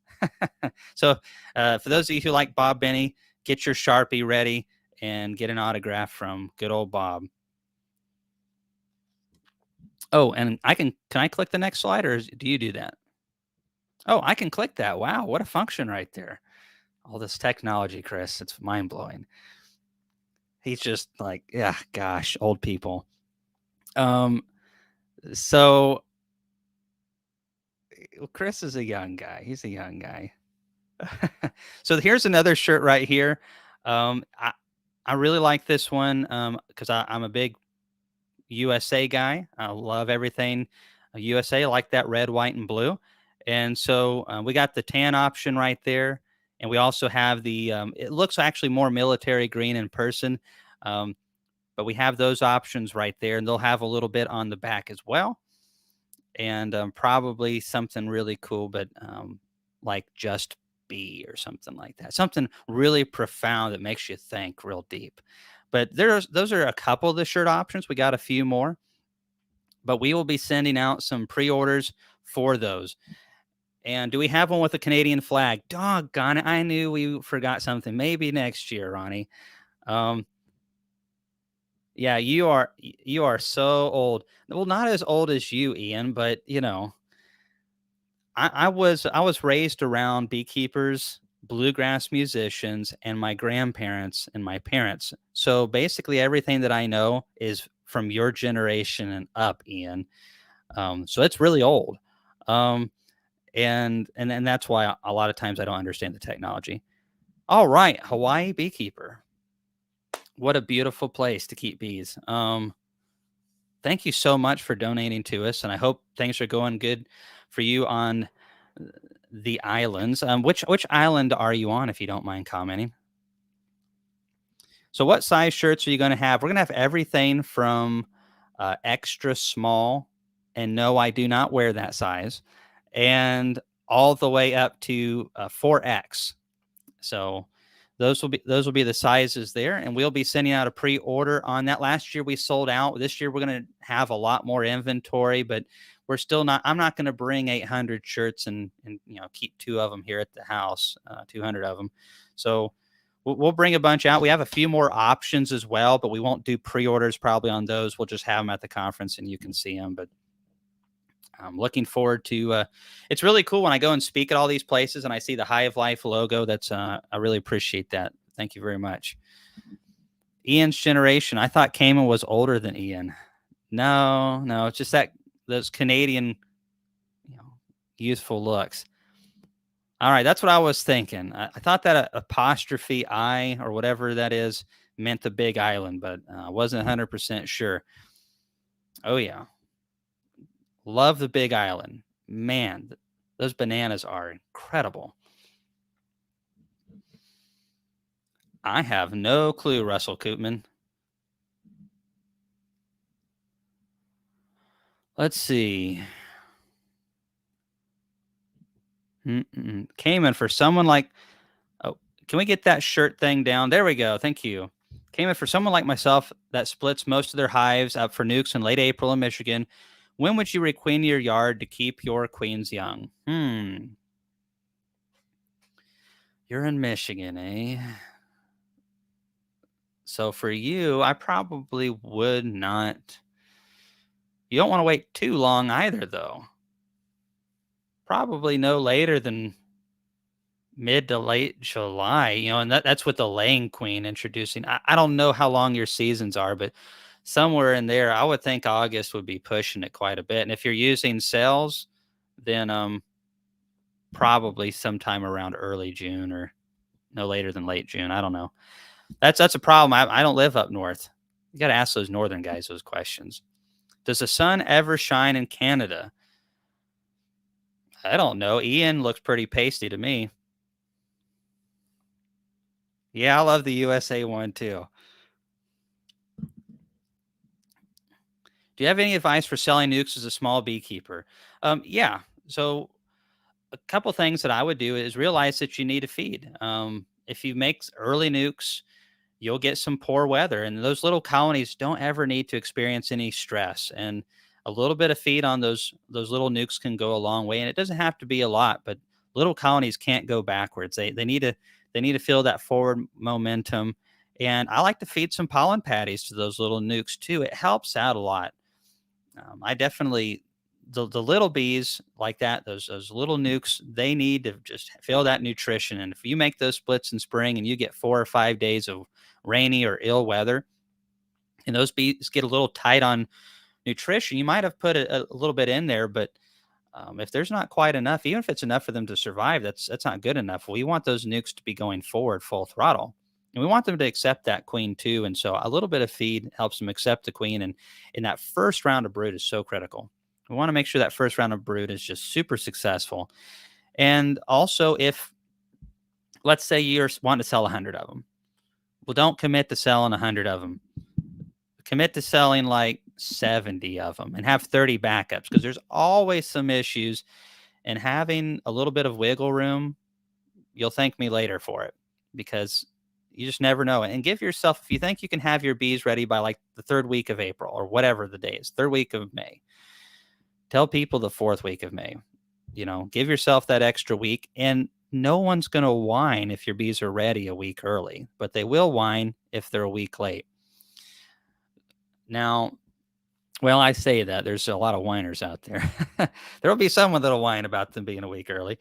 S1: So for those of you who like Bob Benny, get your Sharpie ready and get an autograph from good old Bob. Oh, and can I click the next slide, or do you do that? Oh, I can click that. Wow, what a function right there. All this technology, Chris, it's mind-blowing. He's just like, yeah, gosh, old people. So Chris is a young guy. He's a young guy. So here's another shirt right here. I really like this one because I'm a big USA guy. I love everything USA. I like that red, white, and blue. And so we got the tan option right there. And we also have it looks actually more military green in person. But we have those options right there. And they'll have a little bit on the back as well. And probably something really cool, but like Just Be or something like that. Something really profound that makes you think real deep. But those are a couple of the shirt options. We got a few more, but we will be sending out some pre-orders for those. And do we have one with a Canadian flag? Doggone it. I knew we forgot something. Maybe next year, Ronnie. Yeah, you are so old. Well, not as old as you, Ian, but I was raised around beekeepers, bluegrass musicians, and my grandparents and my parents. So basically, everything that I know is from your generation and up, Ian. So it's really old, and that's why a lot of times I don't understand the technology. All right, Hawaii beekeeper. What a beautiful place to keep bees. Thank you so much for donating to us, and I hope things are going good for you on the islands. Which island are you on, if you don't mind commenting? So what size shirts are you going to have? We're going to have everything from extra small, and no, I do not wear that size, and all the way up to 4X. So those will be the sizes there, and we'll be sending out a pre-order on that. Last year we sold out. This year we're going to have a lot more inventory, but we're still not. I'm not going to bring 800 shirts and keep two of them here at the house, 200 of them. So we'll bring a bunch out. We have a few more options as well, but we won't do pre-orders probably on those. We'll just have them at the conference and you can see them. But I'm looking forward to. It's really cool when I go and speak at all these places and I see the Hive Life logo. I really appreciate that. Thank you very much. Ian's generation. I thought Cayman was older than Ian. No, it's just those Canadian, youthful looks. All right, that's what I was thinking. I thought that apostrophe I or whatever that is meant the Big Island, but I wasn't 100% sure. Oh yeah. Love the Big Island. Man, those bananas are incredible. I have no clue, Russell Koopman. Let's see. Cayman for someone like... Oh, can we get that shirt thing down? There we go. Thank you. Cayman for someone like myself that splits most of their hives up for nukes in late April in Michigan. When would you requeen your yard to keep your queens young? You're in Michigan, eh? So for you, I probably would not. You don't want to wait too long either, though. Probably no later than mid to late July, and that's with the laying queen introducing. I don't know how long your seasons are, but somewhere in there, I would think August would be pushing it quite a bit. And if you're using cells, then probably sometime around early June or no later than late June. I don't know. That's a problem. I don't live up north. You got to ask those northern guys those questions. Does the sun ever shine in Canada? I don't know. Ian looks pretty pasty to me. Yeah, I love the USA one too. Do you have any advice for selling nukes as a small beekeeper? Yeah. So a couple things that I would do is realize that you need a feed. If you make early nukes, you'll get some poor weather, and those little colonies don't ever need to experience any stress. And a little bit of feed on those little nukes can go a long way. And it doesn't have to be a lot, but little colonies can't go backwards. They need to feel that forward momentum. And I like to feed some pollen patties to those little nukes too. It helps out a lot. I definitely the little bees like that, those little nukes, they need to just feel that nutrition. And if you make those splits in spring and you get 4 or 5 days of rainy or ill weather, and those bees get a little tight on nutrition, you might have put a little bit in there, but if there's not quite enough, even if it's enough for them to survive, that's not good enough. We want those nukes to be going forward full throttle. And we want them to accept that queen too. And so a little bit of feed helps them accept the queen. And in that first round of brood is so critical. We want to make sure that first round of brood is just super successful. And also, if let's say you're wanting to sell 100 of them, well, don't commit to selling 100 of them. Commit to selling like 70 of them and have 30 backups, because there's always some issues. And having a little bit of wiggle room, you'll thank me later for it, because you just never know. And give yourself, if you think you can have your bees ready by like the 3rd week of April or whatever the day is, 3rd week of May, tell people the 4th week of May, give yourself that extra week. And no one's going to whine if your bees are ready a week early, but they will whine if they're a week late. Now, well, I say that there's a lot of whiners out there. There will be someone that'll whine about them being a week early.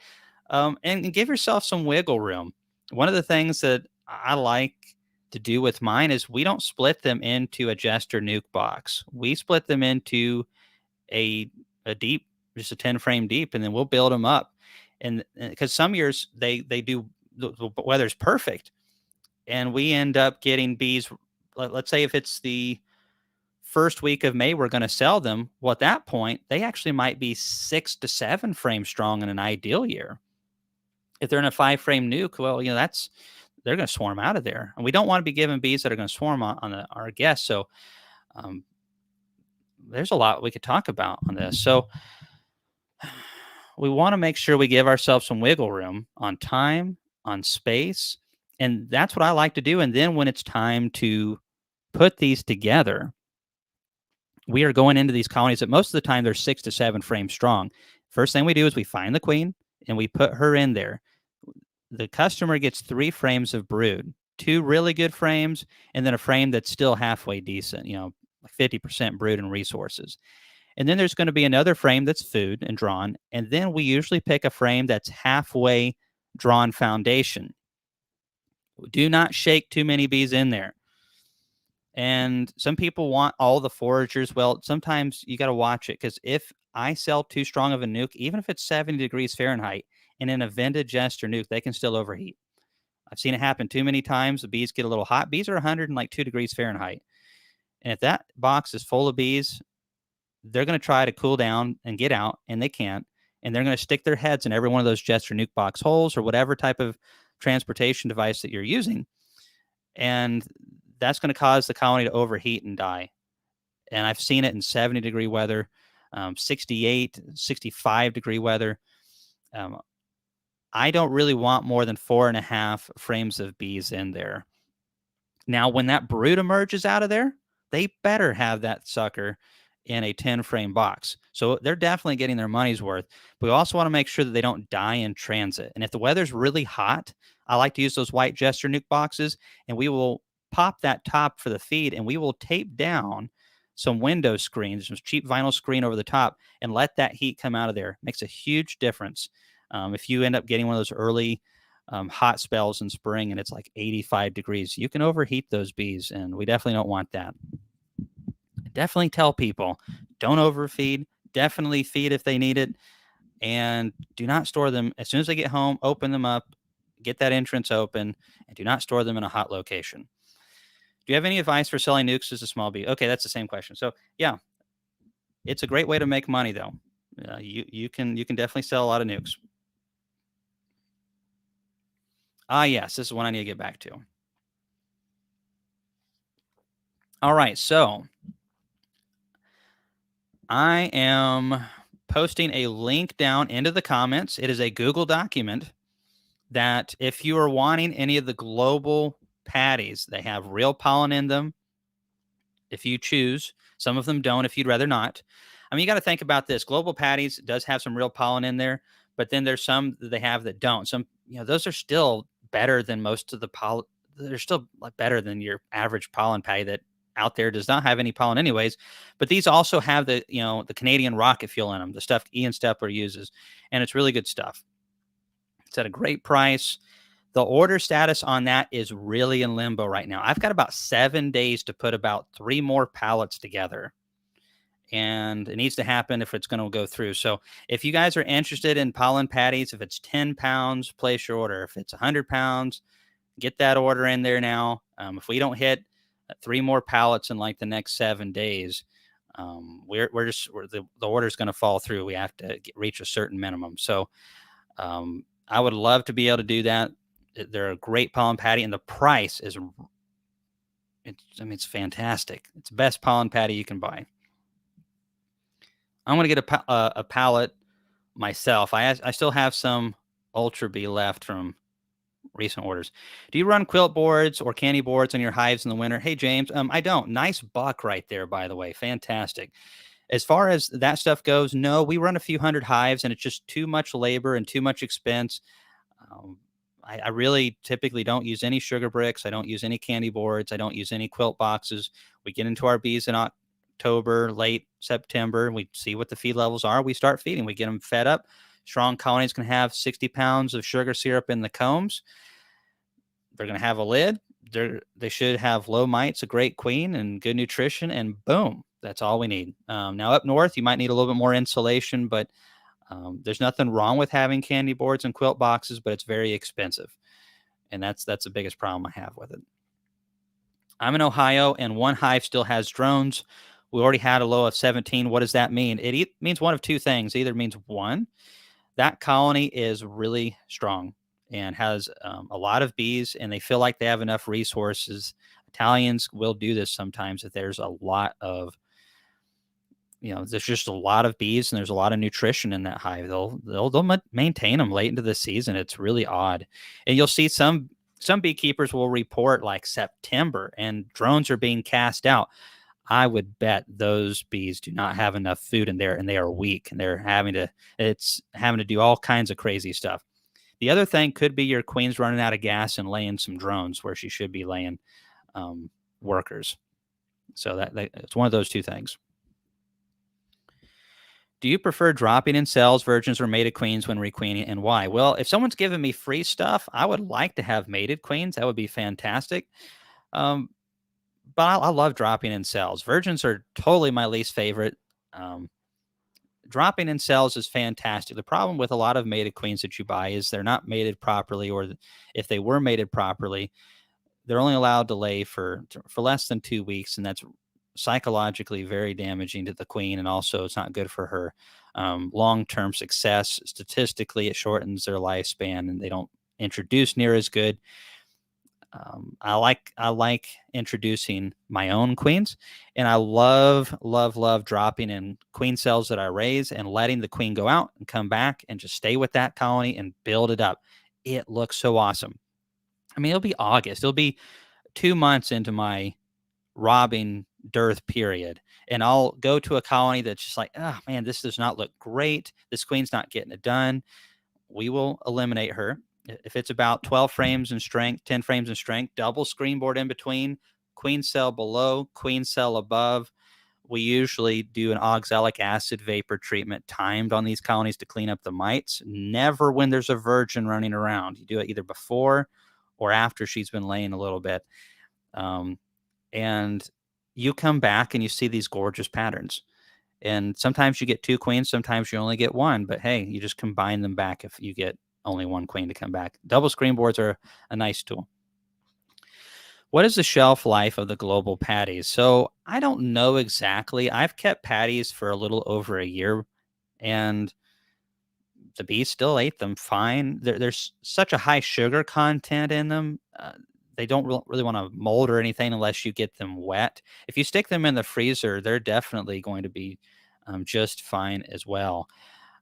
S1: And give yourself some wiggle room. One of the things that I like to do with mine is we don't split them into a jester nuke box. We split them into a deep, just a 10 frame deep, and then we'll build them up. And because some years they do, the weather's perfect, and we end up getting bees. Let's say if it's the 1st week of May, we're going to sell them. Well, at that point, they actually might be 6 to 7 frames strong in an ideal year. If they're in a 5 frame nuke, well, they're going to swarm out of there. And we don't want to be giving bees that are going to swarm on our guests. So there's a lot we could talk about on this. So we want to make sure we give ourselves some wiggle room on time, on space, And that's what I like to do. And then when it's time to put these together, we are going into these colonies that most of the time they're 6 to 7 frames strong. First thing we do is we find the queen and we put her in there. The customer gets 3 frames of brood, 2 really good frames, and then a frame that's still halfway decent, like 50% brood and resources. And then there's going to be another frame that's food and drawn. And then we usually pick a frame that's halfway drawn foundation. Do not shake too many bees in there. And some people want all the foragers. Well, sometimes you got to watch it, because if I sell too strong of a nuke, even if it's 70 degrees Fahrenheit, and in a vented jester nuke, they can still overheat. I've seen it happen too many times. The bees get a little hot. Bees are 102 degrees Fahrenheit. And if that box is full of bees, they're going to try to cool down and get out, and they can't. And they're going to stick their heads in every one of those jester nuke box holes or whatever type of transportation device that you're using. And that's going to cause the colony to overheat and die. And I've seen it in 70-degree weather, 68, 65-degree weather. I don't really want more than 4.5 frames of bees in there. Now, when that brood emerges out of there, they better have that sucker in a 10-frame box. So they're definitely getting their money's worth. But we also want to make sure that they don't die in transit. And if the weather's really hot, I like to use those white jester nuke boxes, and we will pop that top for the feed, and we will tape down some window screens, some cheap vinyl screen over the top, and let that heat come out of there. Makes a huge difference. If you end up getting one of those early hot spells in spring and it's like 85 degrees, you can overheat those bees, and we definitely don't want that. Definitely tell people, don't overfeed. Definitely feed if they need it, and do not store them. As soon as they get home, open them up, get that entrance open, and do not store them in a hot location. Do you have any advice for selling nukes as a small bee? Okay, that's the same question. So yeah, it's a great way to make money, though. You can definitely sell a lot of nukes. Yes, this is one I need to get back to. All right, so I am posting a link down into the comments. It is a Google document that if you are wanting any of the global patties, they have real pollen in them if you choose. Some of them don't if you'd rather not. I mean, you got to think about this. Global patties does have some real pollen in there, but then there's some that they have that don't. Some, those are still better than most of the pollen. They're still better than your average pollen patty that out there does not have any pollen anyways. But these also have the, the Canadian rocket fuel in them, the stuff Ian Stepler uses, and it's really good stuff. It's at a great price. The order status on that is really in limbo right now. I've got about 7 days to put about 3 more pallets together, and it needs to happen if it's going to go through. So if you guys are interested in pollen patties, if it's 10 pounds, place your order. If it's 100 pounds, get that order in there now. If we don't hit 3 more pallets in like the next 7 days, the order's going to fall through. We have to reach a certain minimum. So I would love to be able to do that. They're a great pollen patty, and the price is, it's fantastic. It's the best pollen patty you can buy. I'm going to get a pallet myself. I still have some Ultra Bee left from recent orders. Do you run quilt boards or candy boards on your hives in the winter? Hey, James, I don't. Nice buck right there, by the way. Fantastic. As far as that stuff goes, no, we run a few hundred hives, and it's just too much labor and too much expense. I really typically don't use any sugar bricks. I don't use any candy boards. I don't use any quilt boxes. We get into our bees in October, late September. We see what the feed levels are. We start feeding. We get them fed up. Strong colonies can have 60 pounds of sugar syrup in the combs. They're going to have a lid. They should have low mites, a great queen, and good nutrition, and boom, that's all we need. Now up north, you might need a little bit more insulation, but there's nothing wrong with having candy boards and quilt boxes, but it's very expensive. And that's the biggest problem I have with it. I'm in Ohio, and one hive still has drones. We already had a low of 17. What does that mean? It means one of two things. Either means one, that colony is really strong and has a lot of bees, and they feel like they have enough resources. Italians will do this sometimes if there's a lot of, there's just a lot of bees and there's a lot of nutrition in that hive. They'll maintain them late into the season. It's really odd. And you'll see some Some beekeepers will report like September and drones are being cast out. I would bet those bees do not have enough food in there and they are weak and it's having to do all kinds of crazy stuff. The other thing could be your queen's running out of gas and laying some drones where she should be laying um, workers. So it's one of those two things. Do you prefer dropping in cells, virgins, or mated queens when requeening, and why? Well, if someone's giving me free stuff, I would like to have mated queens. That would be fantastic. Um, but I love dropping in cells. Virgins are totally my least favorite. Um, Dropping in cells is fantastic. The problem with a lot of mated queens that you buy is they're not mated properly, or if they were mated properly, they're only allowed to lay for less than 2 weeks, and that's psychologically very damaging to the queen, and also it's not good for her long-term success. Statistically, it shortens their lifespan, and they don't introduce near as good. I like introducing my own queens, and I love dropping in queen cells that I raise and letting the queen go out and come back and just stay with that colony and build it up. It looks so awesome. I mean, it'll be August. It'll be 2 months into my robbing dearth period, and I'll go to a colony that's just like, oh man, this does not look great. This queen's not getting it done. We will eliminate her. If it's about 12 frames in strength, 10 frames in strength, double screen board in between, queen cell below, queen cell above. We usually do an oxalic acid vapor treatment timed on these colonies to clean up the mites. Never when there's a virgin running around. You do it either before or after she's been laying a little bit. And you come back and you see these gorgeous patterns. And sometimes you get 2 queens, sometimes you only get 1. But hey, you just combine them back if you get only 1 queen to come back. Double screen boards are a nice tool. What is the shelf life of the global patties? So I don't know exactly. I've kept patties for a little over a year, and the bees still ate them fine. There's such a high sugar content in them. They don't really want to mold or anything unless you get them wet. If you stick them in the freezer, they're definitely going to be just fine as well.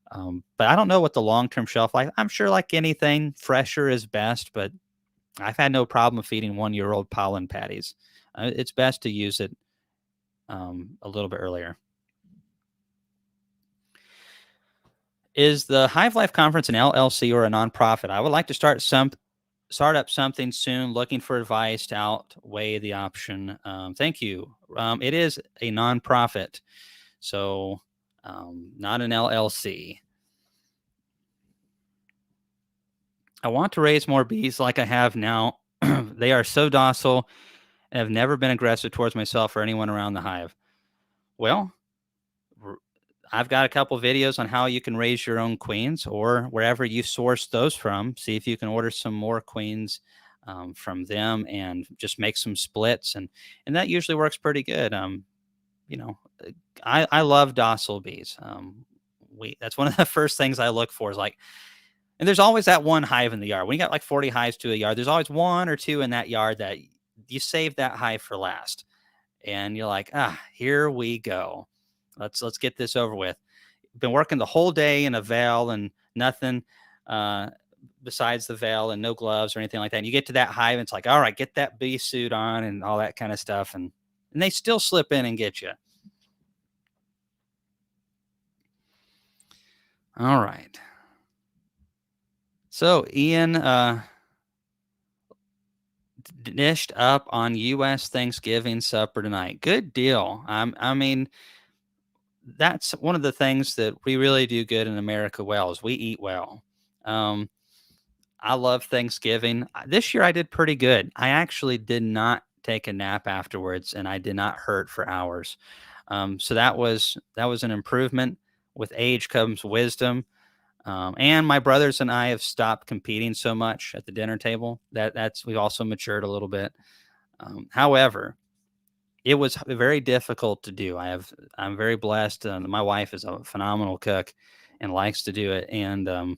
S1: But I don't know what the long-term shelf life. I'm sure, like anything, fresher is best. But I've had no problem feeding 1-year-old pollen patties. It's best to use it a little bit earlier. Is the Hive Life Conference an LLC or a nonprofit? I would like to start up something soon. Looking for advice to outweigh the option. Thank you. It is a nonprofit, so not an LLC. I want to raise more bees like I have now. They are so docile and have never been aggressive towards myself or anyone around the hive. Well, I've got a couple videos on how you can raise your own queens, or wherever you source those from. See if you can order some more queens from them and just make some splits. And that usually works pretty good. You know, I love docile bees. That's one of the first things I look for is like, and there's always that one hive in the yard. When you got like 40 hives to a yard, there's always 1 or 2 in that yard that you save that hive for last. And you're like, here we go. Let's get this over with. Been working the whole day in a veil and nothing besides the veil and no gloves or anything like that. And you get to that hive and it's like, all right, get that bee suit on and all that kind of stuff. And they still slip in and get you. All right. So Ian dished up on U.S. Thanksgiving supper tonight. Good deal. I mean, that's one of the things that we really do good in America well is we eat well. I love Thanksgiving. This year I did pretty good. I actually did not take a nap afterwards, and I did not hurt for hours. So that was an improvement. With age comes wisdom. And my brothers and I have stopped competing so much at the dinner table. We've also matured a little bit. However, it was very difficult to do. I'm very blessed. My wife is a phenomenal cook and likes to do it. And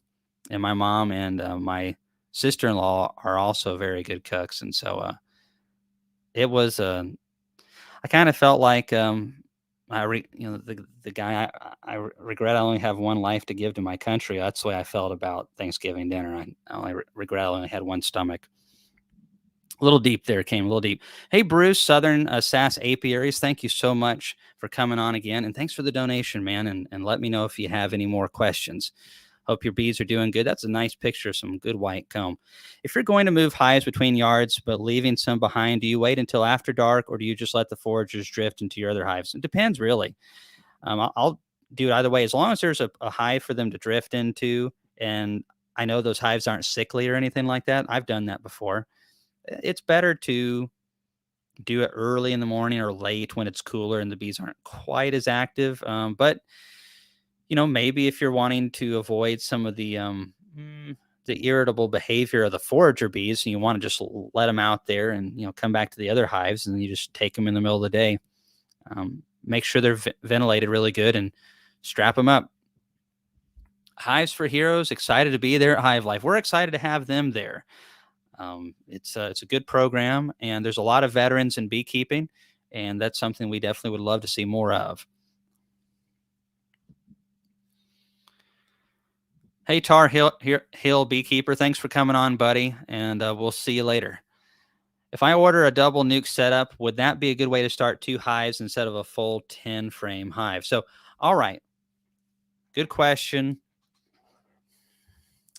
S1: my mom and my sister-in-law are also very good cooks. And so it was I kind of felt like the guy, I regret I only have one life to give to my country. That's the way I felt about Thanksgiving dinner. I only regret I only had one stomach. A little deep there, came a little deep. Hey, Bruce, Southern Sass Apiaries, thank you so much for coming on again. And thanks for the donation, man. And let me know if you have any more questions. Hope your bees are doing good. That's a nice picture of some good white comb. If you're going to move hives between yards, but leaving some behind, do you wait until after dark or do you just let the foragers drift into your other hives? It depends, really. I'll do it either way. As long as there's a hive for them to drift into, and I know those hives aren't sickly or anything like that. I've done that before. It's better to do it early in the morning or late when it's cooler and the bees aren't quite as active. But maybe if you're wanting to avoid some of the irritable behavior of the forager bees, and you want to just let them out there and come back to the other hives, and you just take them in the middle of the day. Make sure they're ventilated really good and strap them up. Hives for Heroes, excited to be there at Hive Life. We're excited to have them there. It's a good program, and there's a lot of veterans in beekeeping, and that's something we definitely would love to see more of. Hey, Hill Beekeeper, thanks for coming on, buddy, and we'll see you later. If I order a double nuke setup, would that be a good way to start 2 hives instead of a full 10 frame hive? So, all right, good question.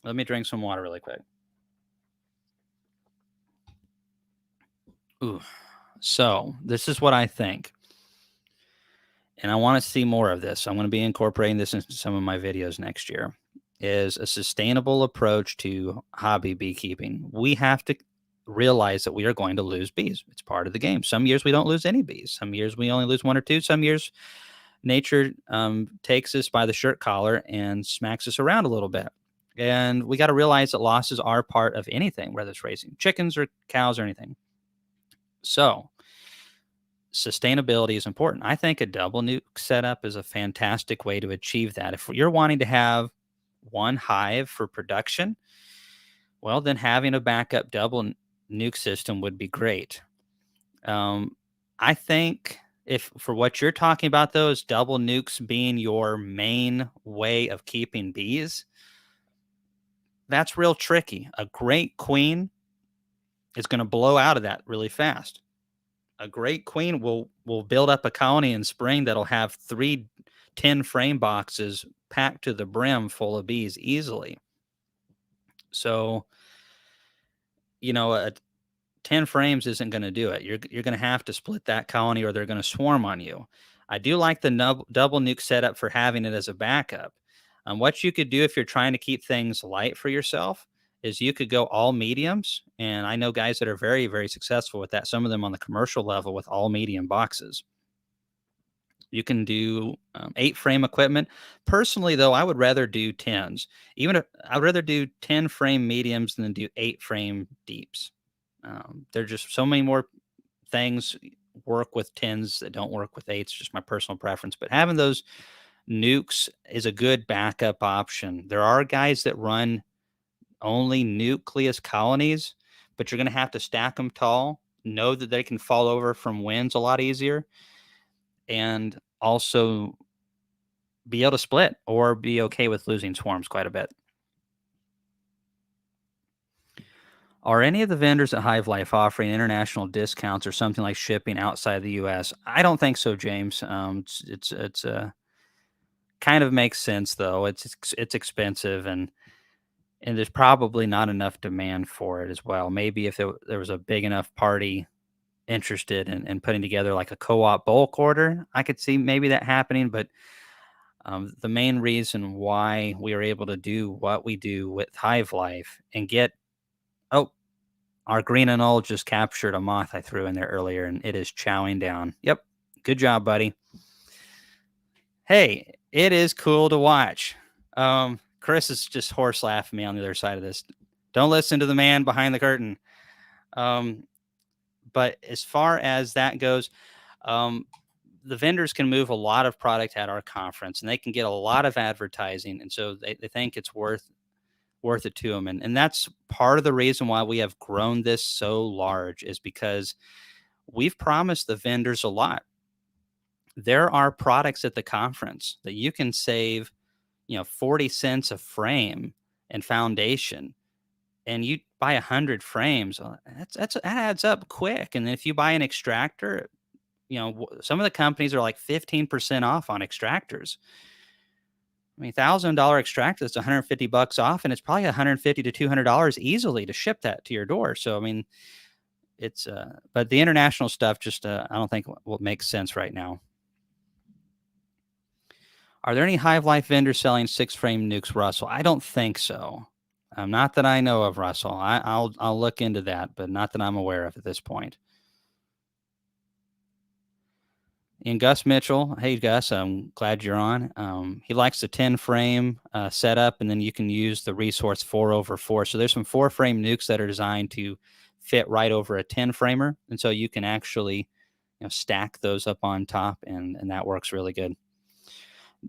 S1: Let me drink some water really quick. Ooh. So this is what I think. And I want to see more of this. I'm going to be incorporating this into some of my videos next year, is a sustainable approach to hobby beekeeping. We have to realize that we are going to lose bees. It's part of the game. Some years we don't lose any bees. Some years we only lose 1 or 2. Some years nature takes us by the shirt collar and smacks us around a little bit. And we got to realize that losses are part of anything, whether it's raising chickens or cows or anything. So sustainability is important. I think a double nuke setup is a fantastic way to achieve that. If you're wanting to have 1 hive for production, well, then having a backup double nuke system would be great. I think if for what you're talking about, though, is double nukes being your main way of keeping bees, that's real tricky. A great queen is going to blow out of that really fast. A great queen will build up a colony in spring that'll have 3 10 frame boxes packed to the brim full of bees easily. So, 10 frames isn't going to do it. You're going to have to split that colony or they're going to swarm on you. I do like the double nuke setup for having it as a backup. What you could do if you're trying to keep things light for yourself is you could go all mediums. And I know guys that are very, very successful with that. Some of them on the commercial level with all medium boxes. You can do 8 frame equipment. Personally, though, I would rather do 10s. I'd rather do 10 frame mediums than do 8 frame deeps. There are just so many more things work with 10s that don't work with 8s. Just my personal preference. But having those nukes is a good backup option. There are guys that run only nucleus colonies, but you're going to have to stack them tall, know that they can fall over from winds a lot easier, and also be able to split or be okay with losing swarms quite a bit. Are any of the vendors at Hive Life offering international discounts or something like shipping outside the U.S.? I don't think so, James. It's kind of makes sense though. It's expensive and there's probably not enough demand for it as well. Maybe if there was a big enough party interested in putting together like a co-op bulk order, I could see maybe that happening. But the main reason why we are able to do what we do with Hive Life and get our green and old just captured a moth I threw in there earlier, and it is chowing down. Yep. Good job, buddy. Hey, it is cool to watch. Chris is just horse laughing me on the other side of this. Don't listen to the man behind the curtain. But as far as that goes, the vendors can move a lot of product at our conference, and they can get a lot of advertising, and so they think it's worth it to them. And that's part of the reason why we have grown this so large is because we've promised the vendors a lot. There are products at the conference that you can save, 40 cents a frame and foundation and you buy 100 frames, that adds up quick. And then if you buy an extractor, some of the companies are like 15% off on extractors. I mean, $1,000 extractor is 150 bucks off, and it's probably 150 to $200 easily to ship that to your door. So, I mean, but the international stuff just, I don't think will make sense right now. Are there any Hive Life vendors selling 6-frame nukes, Russell? I don't think so. Not that I know of, Russell. I'll look into that, but not that I'm aware of at this point. And Gus Mitchell, hey Gus, I'm glad you're on. He likes the 10-frame setup, and then you can use the resource 4/4. So there's some 4-frame nukes that are designed to fit right over a 10-framer, and so you can actually stack those up on top, and that works really good.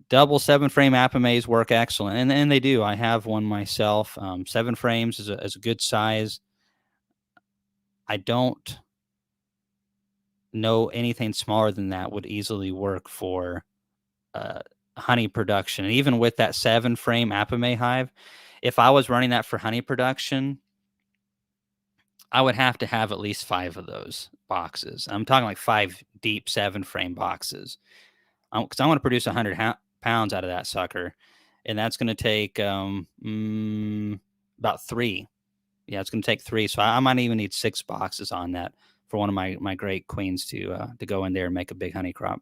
S1: Double 7-frame Apamays work excellent, and they do. I have one myself. 7 frames is a good size. I don't know anything smaller than that would easily work for honey production. And even with that 7-frame Apamay hive, if I was running that for honey production, I would have to have at least 5 of those boxes. I'm talking like 5 deep 7-frame boxes, because I want to produce 100 pounds out of that sucker, and that's going to take about 3. Yeah, it's going to take 3. So I might even need 6 boxes on that for one of my great queens to go in there and make a big honey crop.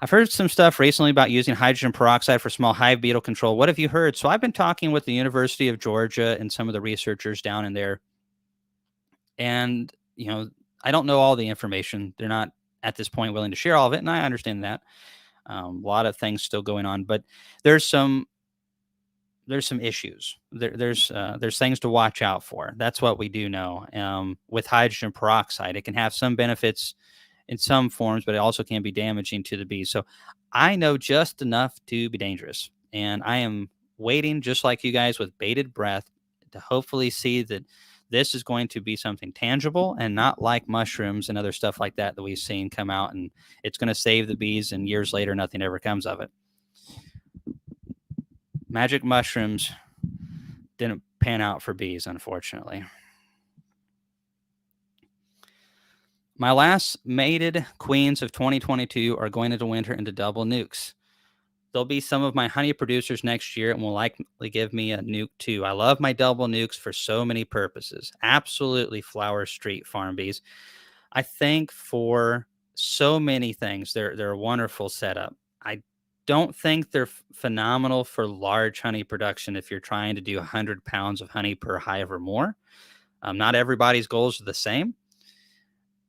S1: I've heard some stuff recently about using hydrogen peroxide for small hive beetle control. What have you heard? So I've been talking with the University of Georgia and some of the researchers down in there. And, I don't know all the information. They're not at this point willing to share all of it. And I understand that. A lot of things still going on, but there's some issues. There's things to watch out for. That's what we do know. With hydrogen peroxide, it can have some benefits in some forms, but it also can be damaging to the bees. So I know just enough to be dangerous. And I am waiting, just like you guys, with bated breath to hopefully see that this is going to be something tangible and not like mushrooms and other stuff like that we've seen come out, and it's going to save the bees, and years later, nothing ever comes of it. Magic mushrooms didn't pan out for bees, unfortunately. My last mated queens of 2022 are going into winter into double nukes. There'll be some of my honey producers next year and will likely give me a nuke too. I love my double nukes for so many purposes. Absolutely, Flower Street Farm Bees. I think for so many things, they're a wonderful setup. I don't think they're phenomenal for large honey production if you're trying to do 100 pounds of honey per hive or more. Not everybody's goals are the same.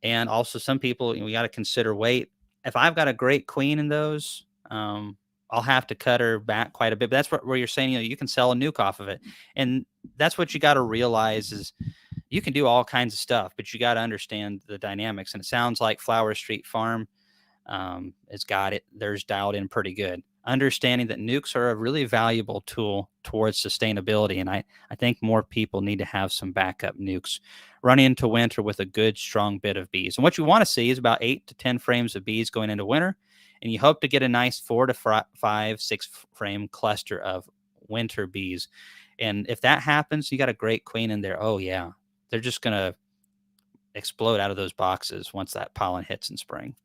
S1: And also some people, we got to consider weight. If I've got a great queen in those, I'll have to cut her back quite a bit. But that's where you're saying, you can sell a nuke off of it. And that's what you got to realize is you can do all kinds of stuff, but you got to understand the dynamics. And it sounds like Flower Street Farm has got it. Theirs dialed in pretty good. Understanding that nukes are a really valuable tool towards sustainability. And I think more people need to have some backup nukes running into winter with a good, strong bit of bees. And what you want to see is about 8 to 10 frames of bees going into winter. And you hope to get a nice 4 to 5, 6 frame cluster of winter bees. And if that happens, you got a great queen in there. Oh, yeah. They're just going to explode out of those boxes once that pollen hits in spring.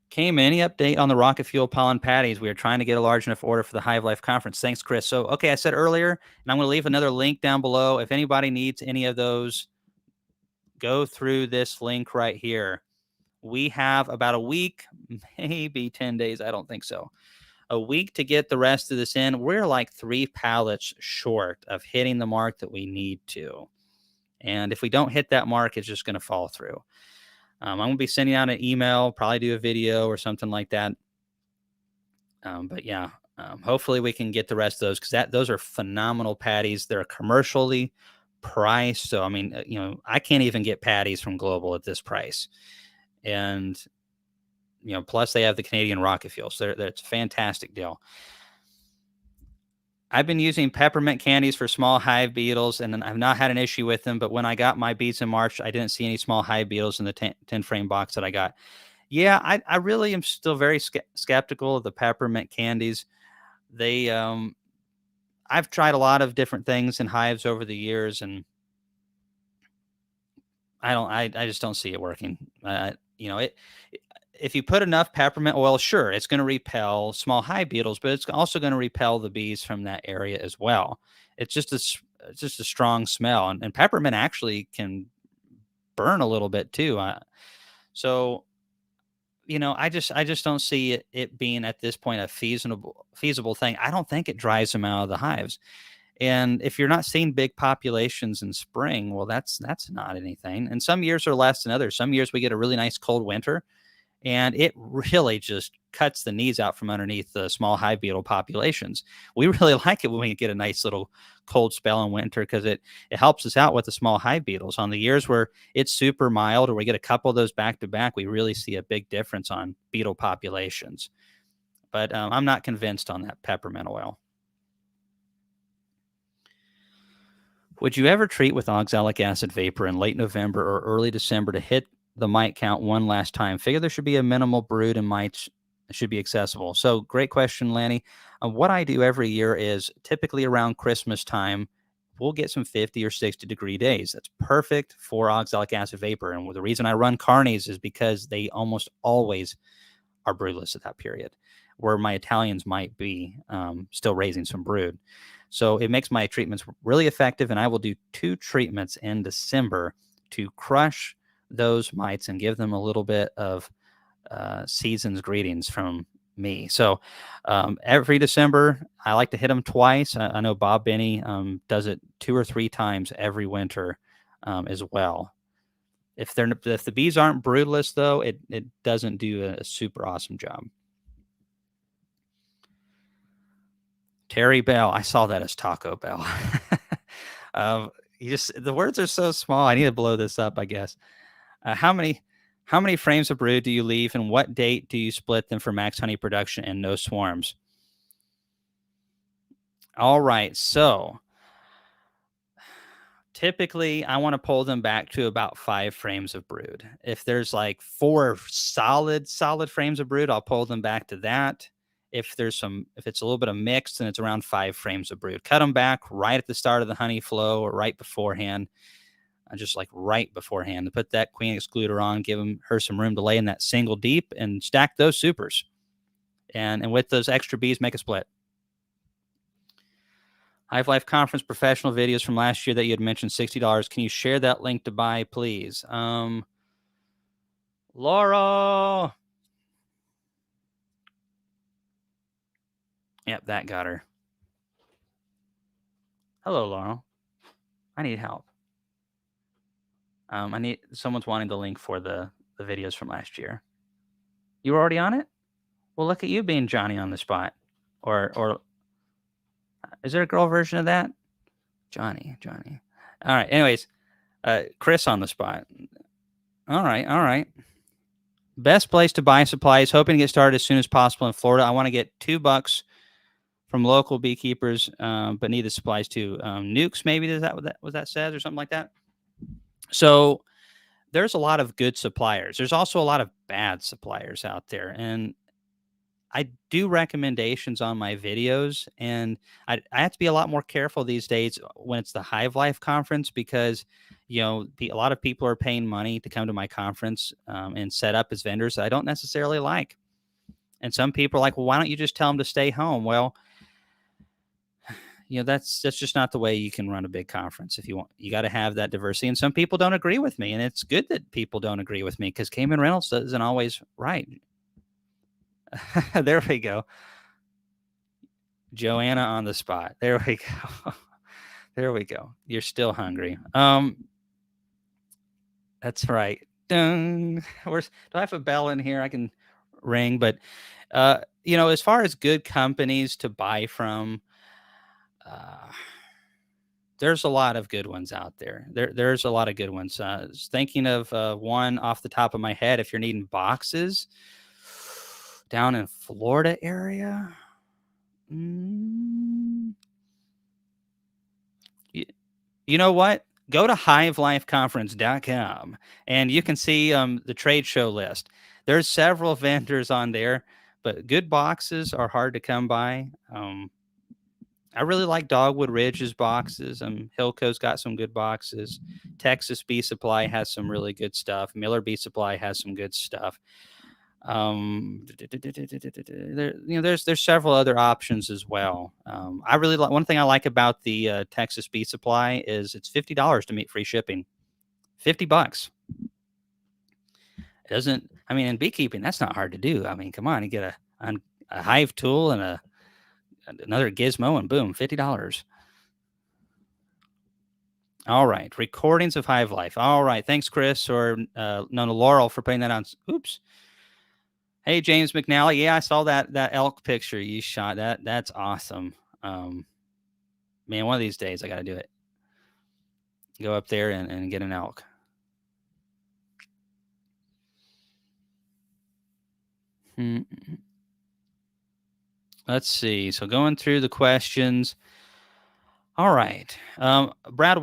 S1: Came any update on the rocket fuel pollen patties? We are trying to get a large enough order for the Hive Life conference. Thanks, Chris. So, okay, I said earlier, and I'm going to leave another link down below. If anybody needs any of those, go through this link right here. We have about a week, maybe 10 days. I don't think so. A week to get the rest of this in. We're like 3 pallets short of hitting the mark that we need to. And if we don't hit that mark, it's just going to fall through. I'm going to be sending out an email, probably do a video or something like that. But yeah, hopefully we can get the rest of those, because those are phenomenal patties. They're commercially priced. So, I mean, I can't even get patties from Global at this price. And, plus they have the Canadian rocket fuel. So it's a fantastic deal. I've been using peppermint candies for small hive beetles, and I've not had an issue with them. But when I got my bees in March, I didn't see any small hive beetles in the 10-frame box that I got. Yeah, I really am still very skeptical of the peppermint candies. I I've tried a lot of different things in hives over the years, and I just don't see it working. You know, if you put enough peppermint oil, sure, it's going to repel small hive beetles, but it's also going to repel the bees from that area as well. It's just a strong smell, and peppermint actually can burn a little bit too. So I just don't see it being at this point a feasible thing. I don't think it dries them out of the hives. And if you're not seeing big populations in spring, well, that's not anything. And some years are less than others. Some years we get a really nice cold winter, and it really just cuts the knees out from underneath the small hive beetle populations. We really like it when we get a nice little cold spell in winter because it helps us out with the small hive beetles. On the years where it's super mild or we get a couple of those back to back, we really see a big difference on beetle populations. But I'm not convinced on that peppermint oil. Would you ever treat with oxalic acid vapor in late November or early December to hit the mite count one last time? Figure there should be a minimal brood and mites should be accessible. So great question, Lanny. What I do every year is typically around Christmas time, we'll get some 50 or 60-degree days. That's perfect for oxalic acid vapor. And the reason I run carnies is because they almost always are broodless at that period, where my Italians might be still raising some brood. So it makes my treatments really effective, and I will do 2 treatments in December to crush those mites and give them a little bit of season's greetings from me. So every December, I like to hit them twice. I know Bob Benny does it 2 or 3 times every winter as well. If the bees aren't broodless, though, it doesn't do a super awesome job. Terry Bell. I saw that as Taco Bell. The words are so small. I need to blow this up, I guess. How many frames of brood do you leave, and what date do you split them for max honey production and no swarms? All right, so typically I want to pull them back to about 5 frames of brood. If there's like 4 solid frames of brood, I'll pull them back to that. If it's a little bit of mix, then it's around 5 frames of brood. Cut them back right at the start of the honey flow or right beforehand. Just like right beforehand, to put that queen excluder on, give her some room to lay in that single deep, and stack those supers. And with those extra bees, make a split. Hive Life Conference professional videos from last year that you had mentioned, $60. Can you share that link to buy, please? Laura. Yep, that got her. Hello, Laura. I need help. Someone's wanting the link for the videos from last year. You were already on it? Well, look at you being Johnny on the spot. Or is there a girl version of that? Johnny. All right. Anyways, Chris on the spot. All right. Best place to buy supplies. Hoping to get started as soon as possible in Florida. I want to get $2 from local beekeepers, but need the supplies too. Nukes, maybe, is that what that says or something like that? So there's a lot of good suppliers. There's also a lot of bad suppliers out there. And I do recommendations on my videos, and I have to be a lot more careful these days when it's the Hive Life conference because, a lot of people are paying money to come to my conference and set up as vendors that I don't necessarily like. And some people are like, well, why don't you just tell them to stay home? Well, that's just not the way you can run a big conference. If you got to have that diversity. And some people don't agree with me, and it's good that people don't agree with me because Cayman Reynolds isn't always right. There we go. Joanna on the spot. There we go. There we go. You're still hungry. That's right. Dun. Do I have a bell in here I can ring? But as far as good companies to buy from, there's a lot of good ones out there. There's a lot of good ones. Thinking of one off the top of my head, if you're needing boxes down in Florida area. You know what? Go to hivelifeconference.com and you can see the trade show list. There's several vendors on there, but good boxes are hard to come by. I really like Dogwood Ridge's boxes. Hilco's got some good boxes. Texas Bee Supply has some really good stuff. Miller Bee Supply has some good stuff. There's several other options as well. I really like one thing I like about the Texas Bee Supply is it's $50 to meet free shipping. $50. It doesn't. I mean, in beekeeping, that's not hard to do. I mean, come on, you get a hive tool and another gizmo, and boom, $50. All right, recordings of hive life. All right, thanks, Chris, or no, Laurel for putting that on. Oops. Hey, James McNally. Yeah, I saw that elk picture you shot. That's awesome. Man, one of these days I got to do it. Go up there and get an elk. Let's see. So going through the questions. All right. Brad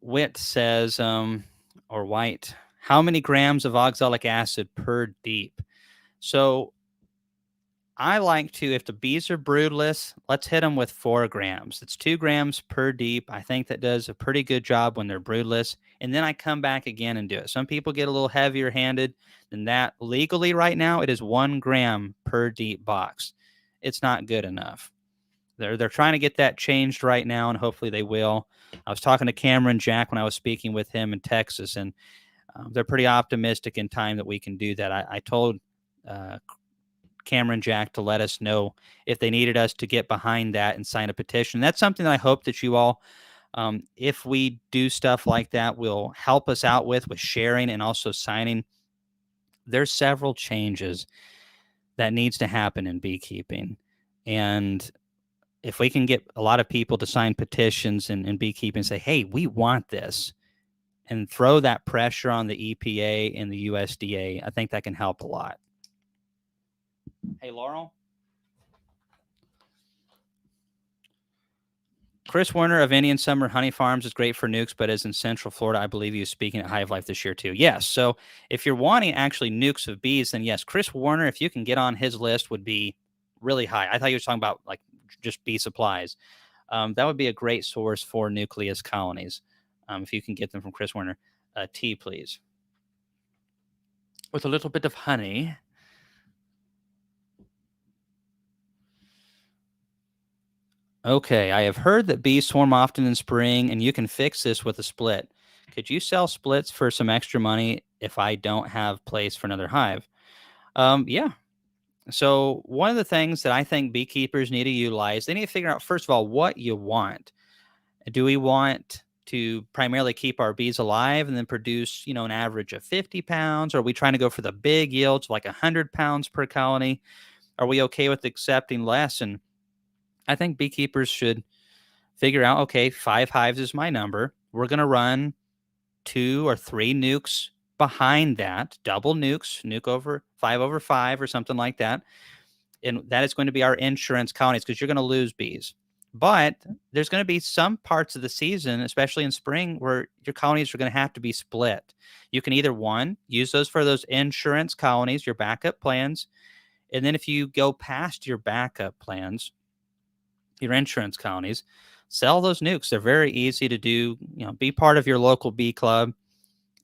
S1: Witt says, or White, how many grams of oxalic acid per deep? So I like to, if the bees are broodless, let's hit them with 4 grams. It's 2 grams per deep. I think that does a pretty good job when they're broodless. And then I come back again and do it. Some people get a little heavier handed than that. Legally, right now, it is 1 gram per deep box. It's not good enough. They're trying to get that changed right now, and hopefully they will. I was talking to Cameron Jack when I was speaking with him in Texas, and they're pretty optimistic in time that we can do that. I told Cameron Jack to let us know if they needed us to get behind that and sign a petition. That's something that I hope that you all, if we do stuff like that, will help us out with sharing and also signing. There's several changes that needs to happen in beekeeping. And if we can get a lot of people to sign petitions in beekeeping and say, hey, we want this, and throw that pressure on the EPA and the USDA, I think that can help a lot. Hey, Laurel. Chris Werner of Indian Summer Honey Farms is great for nukes, but is in Central Florida. I believe he was speaking at Hive Life this year too. Yes. So if you're wanting actually nukes of bees, then yes, Chris Werner, if you can get on his list, would be really high. I thought you were talking about like just bee supplies. That would be a great source for nucleus colonies. If you can get them from Chris Werner. Tea, please. With a little bit of honey. Okay, I have heard that bees swarm often in spring, and you can fix this with a split. Could you sell splits for some extra money if I don't have place for another hive? Yeah. So one of the things that I think beekeepers need to utilize, they need to figure out, first of all, what you want. Do we want to primarily keep our bees alive and then produce, an average of 50 pounds? Or are we trying to go for the big yields, like 100 pounds per colony? Are we okay with accepting less? And I think beekeepers should figure out, okay, 5 hives is my number. We're going to run 2 or 3 nukes behind that, double nukes, nuke over 5 or something like that. And that is going to be our insurance colonies, because you're going to lose bees. But there's going to be some parts of the season, especially in spring, where your colonies are going to have to be split. You can either, one, use those for those insurance colonies, your backup plans. And then if you go past your backup plans, your insurance colonies, sell those nukes. They're very easy to do. Be part of your local bee club,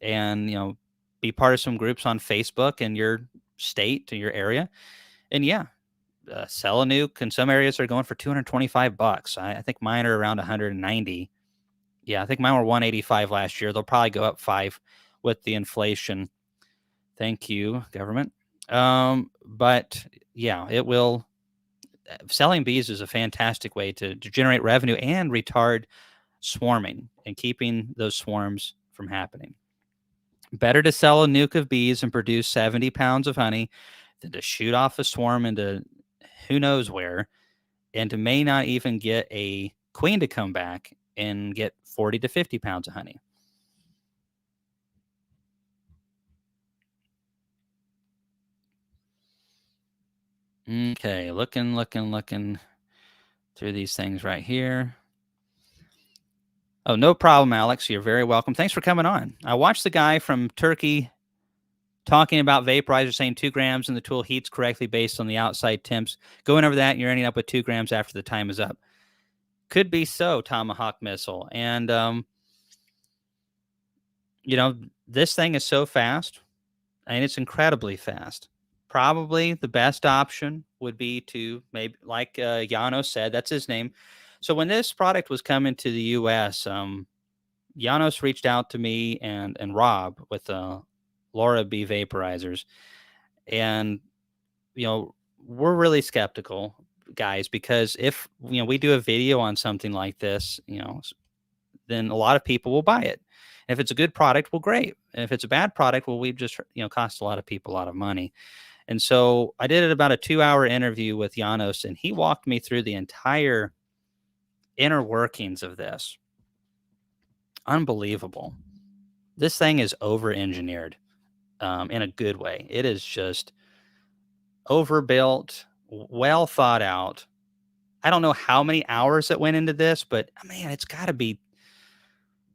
S1: and be part of some groups on Facebook in your state, in your area. And yeah, sell a nuke. In some areas they're going for $225. I think mine are around 190. Yeah, I think mine were 185 last year. They'll probably go up 5 with the inflation. Thank you, government. But yeah, it will. Selling bees is a fantastic way to generate revenue and retard swarming and keeping those swarms from happening. Better to sell a nuke of bees and produce 70 pounds of honey than to shoot off a swarm into who knows where, and to may not even get a queen to come back and get 40 to 50 pounds of honey. Okay, looking through these things right here. Oh, no problem, Alex. You're very welcome. Thanks for coming on. I watched the guy from Turkey talking about vaporizer, saying 2 grams and the tool heats correctly based on the outside temps. Going over that, and you're ending up with 2 grams after the time is up. Could be so, Tomahawk missile. And, you know, this thing is so fast, and it's incredibly fast. Probably the best option would be to maybe, like Yano said, that's his name. So when this product was coming to the U.S., Janos reached out to me and Rob with Laura B vaporizers, and we're really skeptical, guys, because if we do a video on something like this, then a lot of people will buy it. And if it's a good product, well, great. And if it's a bad product, well, we've just cost a lot of people a lot of money. And so I did about a 2-hour interview with Janos, and he walked me through the entire inner workings of this. Unbelievable. This thing is over engineered in a good way. It is just overbuilt, well thought out. I don't know how many hours that went into this, but man, it's got to be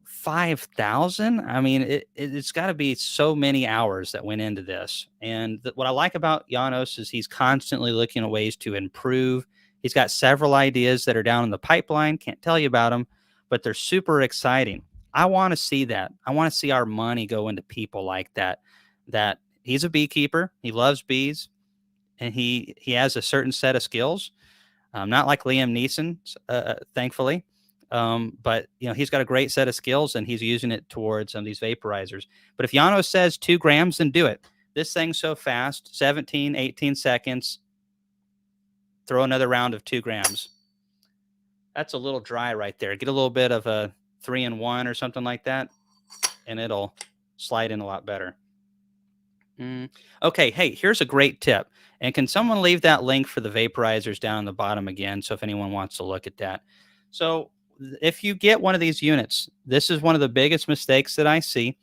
S1: 5,000. I mean, it's got to be so many hours that went into this. And what I like about Janos is he's constantly looking at ways to improve. He's got several ideas that are down in the pipeline. Can't tell you about them, but they're super exciting. I want to see that. I want to see our money go into people like that. That he's a beekeeper. He loves bees, and he has a certain set of skills. Not like Liam Neeson, thankfully. But he's got a great set of skills, and he's using it towards these vaporizers. But if Yano says 2 grams, then do it. This thing's so fast, 17, 18 seconds. Throw another round of 2 grams. That's a little dry right there. Get a little bit of a 3-in-1 or something like that, and it'll slide in a lot better. Okay, hey, here's a great tip. And can someone leave that link for the vaporizers down on the bottom again, so if anyone wants to look at that. So if you get one of these units, this is one of the biggest mistakes that I see,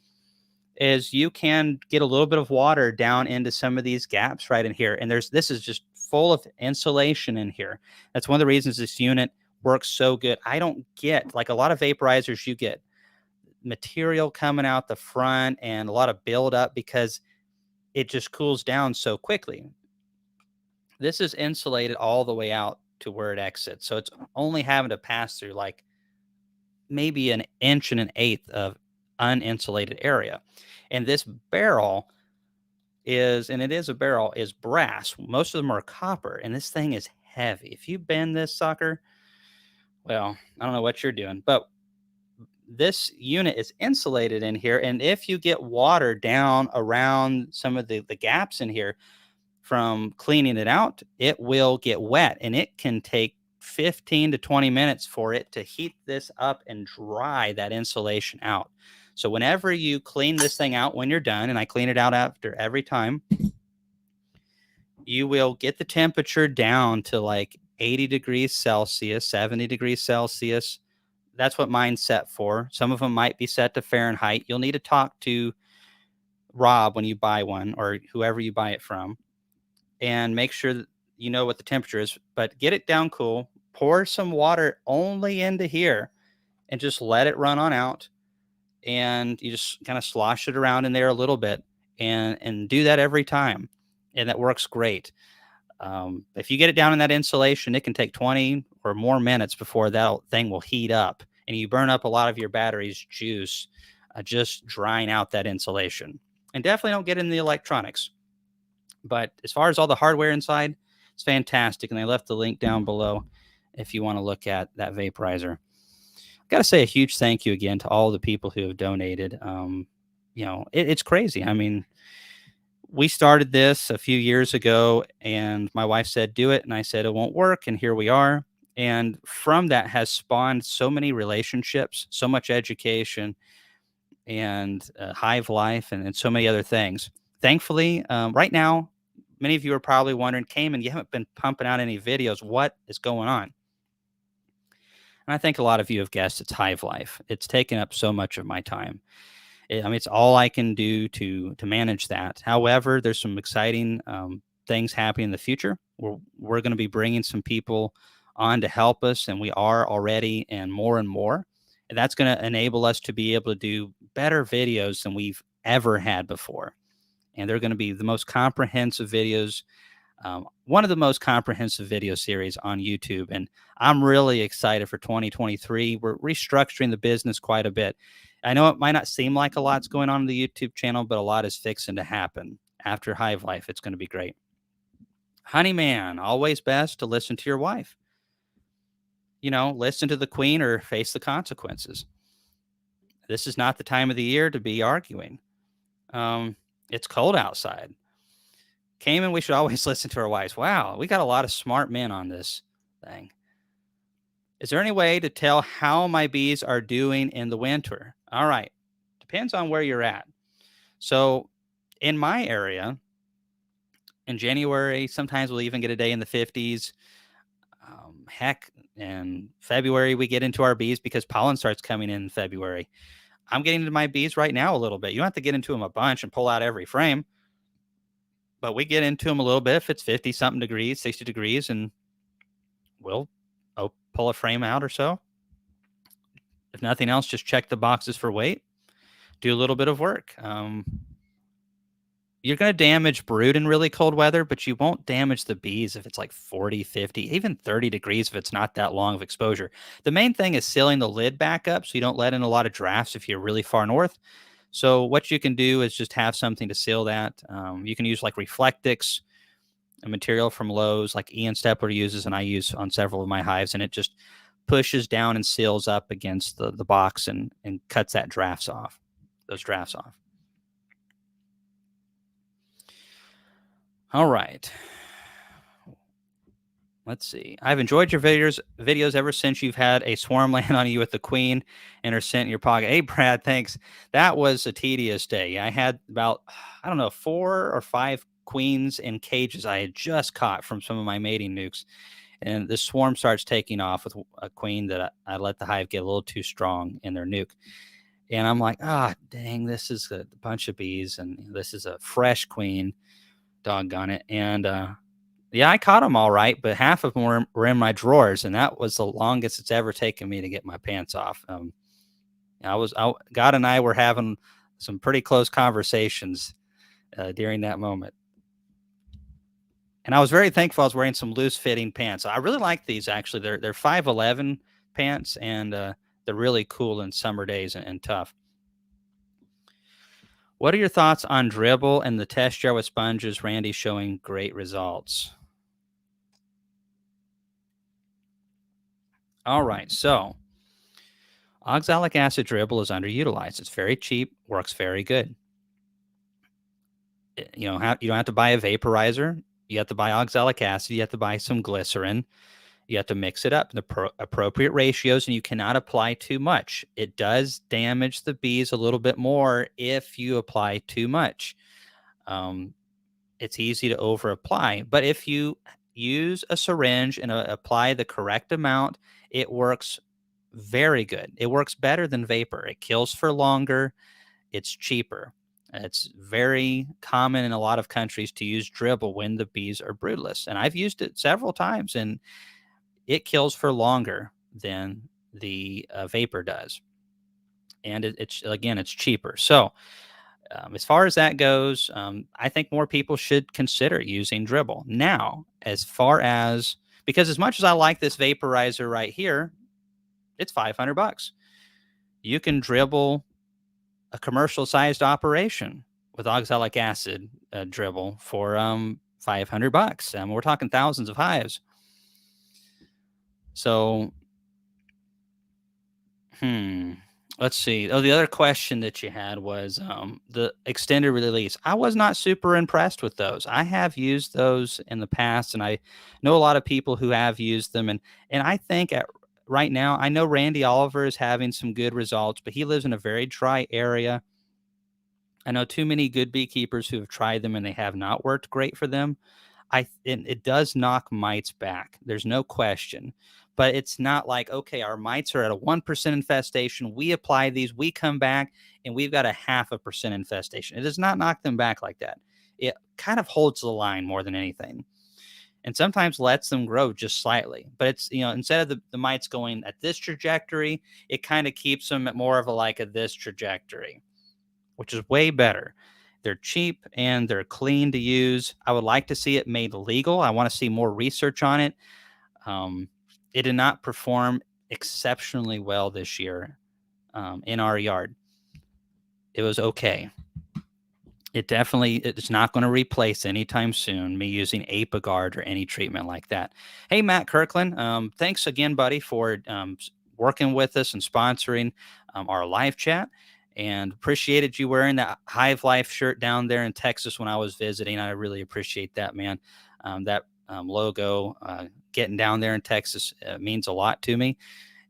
S1: is you can get a little bit of water down into some of these gaps right in here. And this is just full of insulation in here. That's one of the reasons this unit works so good. I don't get, like a lot of vaporizers, you get material coming out the front and a lot of buildup because it just cools down so quickly. This is insulated all the way out to where it exits. So it's only having to pass through like maybe 1 inch and 1/8 of uninsulated area. And this barrel is, and it is a barrel, is brass. Most of them are copper, and this thing is heavy. If you bend this sucker, well, I don't know what you're doing, but this unit is insulated in here. And if you get water down around some of the gaps in here, from cleaning it out, it will get wet, and it can take 15 to 20 minutes for it to heat this up and dry that insulation out. So whenever you clean this thing out, when you're done, and I clean it out after every time, you will get the temperature down to like 80 degrees Celsius, 70 degrees Celsius. That's what mine's set for. Some of them might be set to Fahrenheit. You'll need to talk to Rob when you buy one, or whoever you buy it from, and make sure that you know what the temperature is, but get it down cool. Pour some water only into here and just let it run on out. And you just kind of slosh it around in there a little bit, and do that every time. And that works great. If you get it down in that insulation, it can take 20 or more minutes before that thing will heat up, and you burn up a lot of your battery's juice just drying out that insulation. And definitely don't get in the electronics. But as far as all the hardware inside, it's fantastic. And I left the link down below if you want to look at that vaporizer. I've got to say a huge thank you again to all the people who have donated. It's crazy. I mean, we started this a few years ago, and my wife said, do it. And I said, it won't work. And here we are. And from that has spawned so many relationships, so much education, and hive life, and so many other things. Thankfully, right now, many of you are probably wondering, Cayman, you haven't been pumping out any videos. What is going on? And I think a lot of you have guessed it's hive life. It's taken up so much of my time. It's all I can do to manage that. However, there's some exciting things happening in the future. We're going to be bringing some people on to help us, and we are already, and more. And that's going to enable us to be able to do better videos than we've ever had before. And they're going to be the most comprehensive videos One of the most comprehensive video series on YouTube. And I'm really excited for 2023. We're restructuring the business quite a bit. I know it might not seem like a lot's going on the YouTube channel, but a lot is fixing to happen. After Hive Life, it's going to be great. Honeyman, always best to listen to your wife. Listen to the queen or face the consequences. This is not the time of the year to be arguing. It's cold outside. Cayman, we should always listen to our wives. Wow, we got a lot of smart men on this thing. Is there any way to tell how my bees are doing in the winter? All right. Depends on where you're at. So in my area, in January, sometimes we'll even get a day in the 50s. Heck, in February, we get into our bees because pollen starts coming in February. I'm getting into my bees right now a little bit. You don't have to get into them a bunch and pull out every frame, but we get into them a little bit if it's 50 something degrees, 60 degrees, and we'll pull a frame out or so. If nothing else, just check the boxes for weight, do a little bit of work. You're going to damage brood in really cold weather, but you won't damage the bees if it's like 40, 50, even 30 degrees if it's not that long of exposure. The main thing is sealing the lid back up so you don't let in a lot of drafts if you're really far north. So what you can do is just have something to seal that. You can use like Reflectix, a material from Lowe's like Ian Stepler uses and I use on several of my hives, and it just pushes down and seals up against the box and cuts those drafts off. All right. Let's see. I've enjoyed your videos ever since you've had a swarm land on you with the queen and her scent in your pocket. Hey, Brad, thanks. That was a tedious day. I had about, 4 or 5 queens in cages I had just caught from some of my mating nukes. And the swarm starts taking off with a queen that I let the hive get a little too strong in their nuke. And I'm like, dang, this is a bunch of bees. And this is a fresh queen. Doggone it. And yeah, I caught them all right, but half of them were in my drawers, and that was the longest it's ever taken me to get my pants off. God and I were having some pretty close conversations during that moment. And I was very thankful I was wearing some loose fitting pants. I really like these actually. They're 5'11" pants, and they're really cool in summer days and tough. What are your thoughts on dribble and the test jar with sponges? Randy showing great results. All right, so oxalic acid dribble is underutilized. It's very cheap, works very good. You don't have to buy a vaporizer. You have to buy oxalic acid. You have to buy some glycerin. You have to mix it up in the appropriate ratios, and you cannot apply too much. It does damage the bees a little bit more if you apply too much. It's easy to over apply, but if you use a syringe and apply the correct amount, it works very good. It works better than vapor. It kills for longer. It's cheaper. It's very common in a lot of countries to use dribble when the bees are broodless. And I've used it several times, and it kills for longer than the vapor does. And it's cheaper. So as far as that goes, I think more people should consider using dribble. Now, because as much as I like this vaporizer right here, it's $500. You can dribble a commercial sized operation with oxalic acid dribble for $500. We're talking thousands of hives. So, let's see. Oh, the other question that you had was the extended release. I was not super impressed with those. I have used those in the past, and I know a lot of people who have used them. And I think right now, I know Randy Oliver is having some good results, but he lives in a very dry area. I know too many good beekeepers who have tried them and they have not worked great for them. It does knock mites back. There's no question. But it's not like, okay, our mites are at a 1% infestation. We apply these, we come back, and we've got a 0.5% infestation. It does not knock them back like that. It kind of holds the line more than anything. And sometimes lets them grow just slightly. But it's, instead of the mites going at this trajectory, it kind of keeps them at more of this trajectory, which is way better. They're cheap and they're clean to use. I would like to see it made legal. I want to see more research on it. Um, it did not perform exceptionally well this year in our yard. It was okay. It's not going to replace anytime soon me using Apigard or any treatment like that. Hey, Matt Kirkland, thanks again, buddy, for working with us and sponsoring our live chat. And appreciated you wearing that Hive Life shirt down there in Texas when I was visiting. I really appreciate that, man. That logo getting down there in Texas means a lot to me.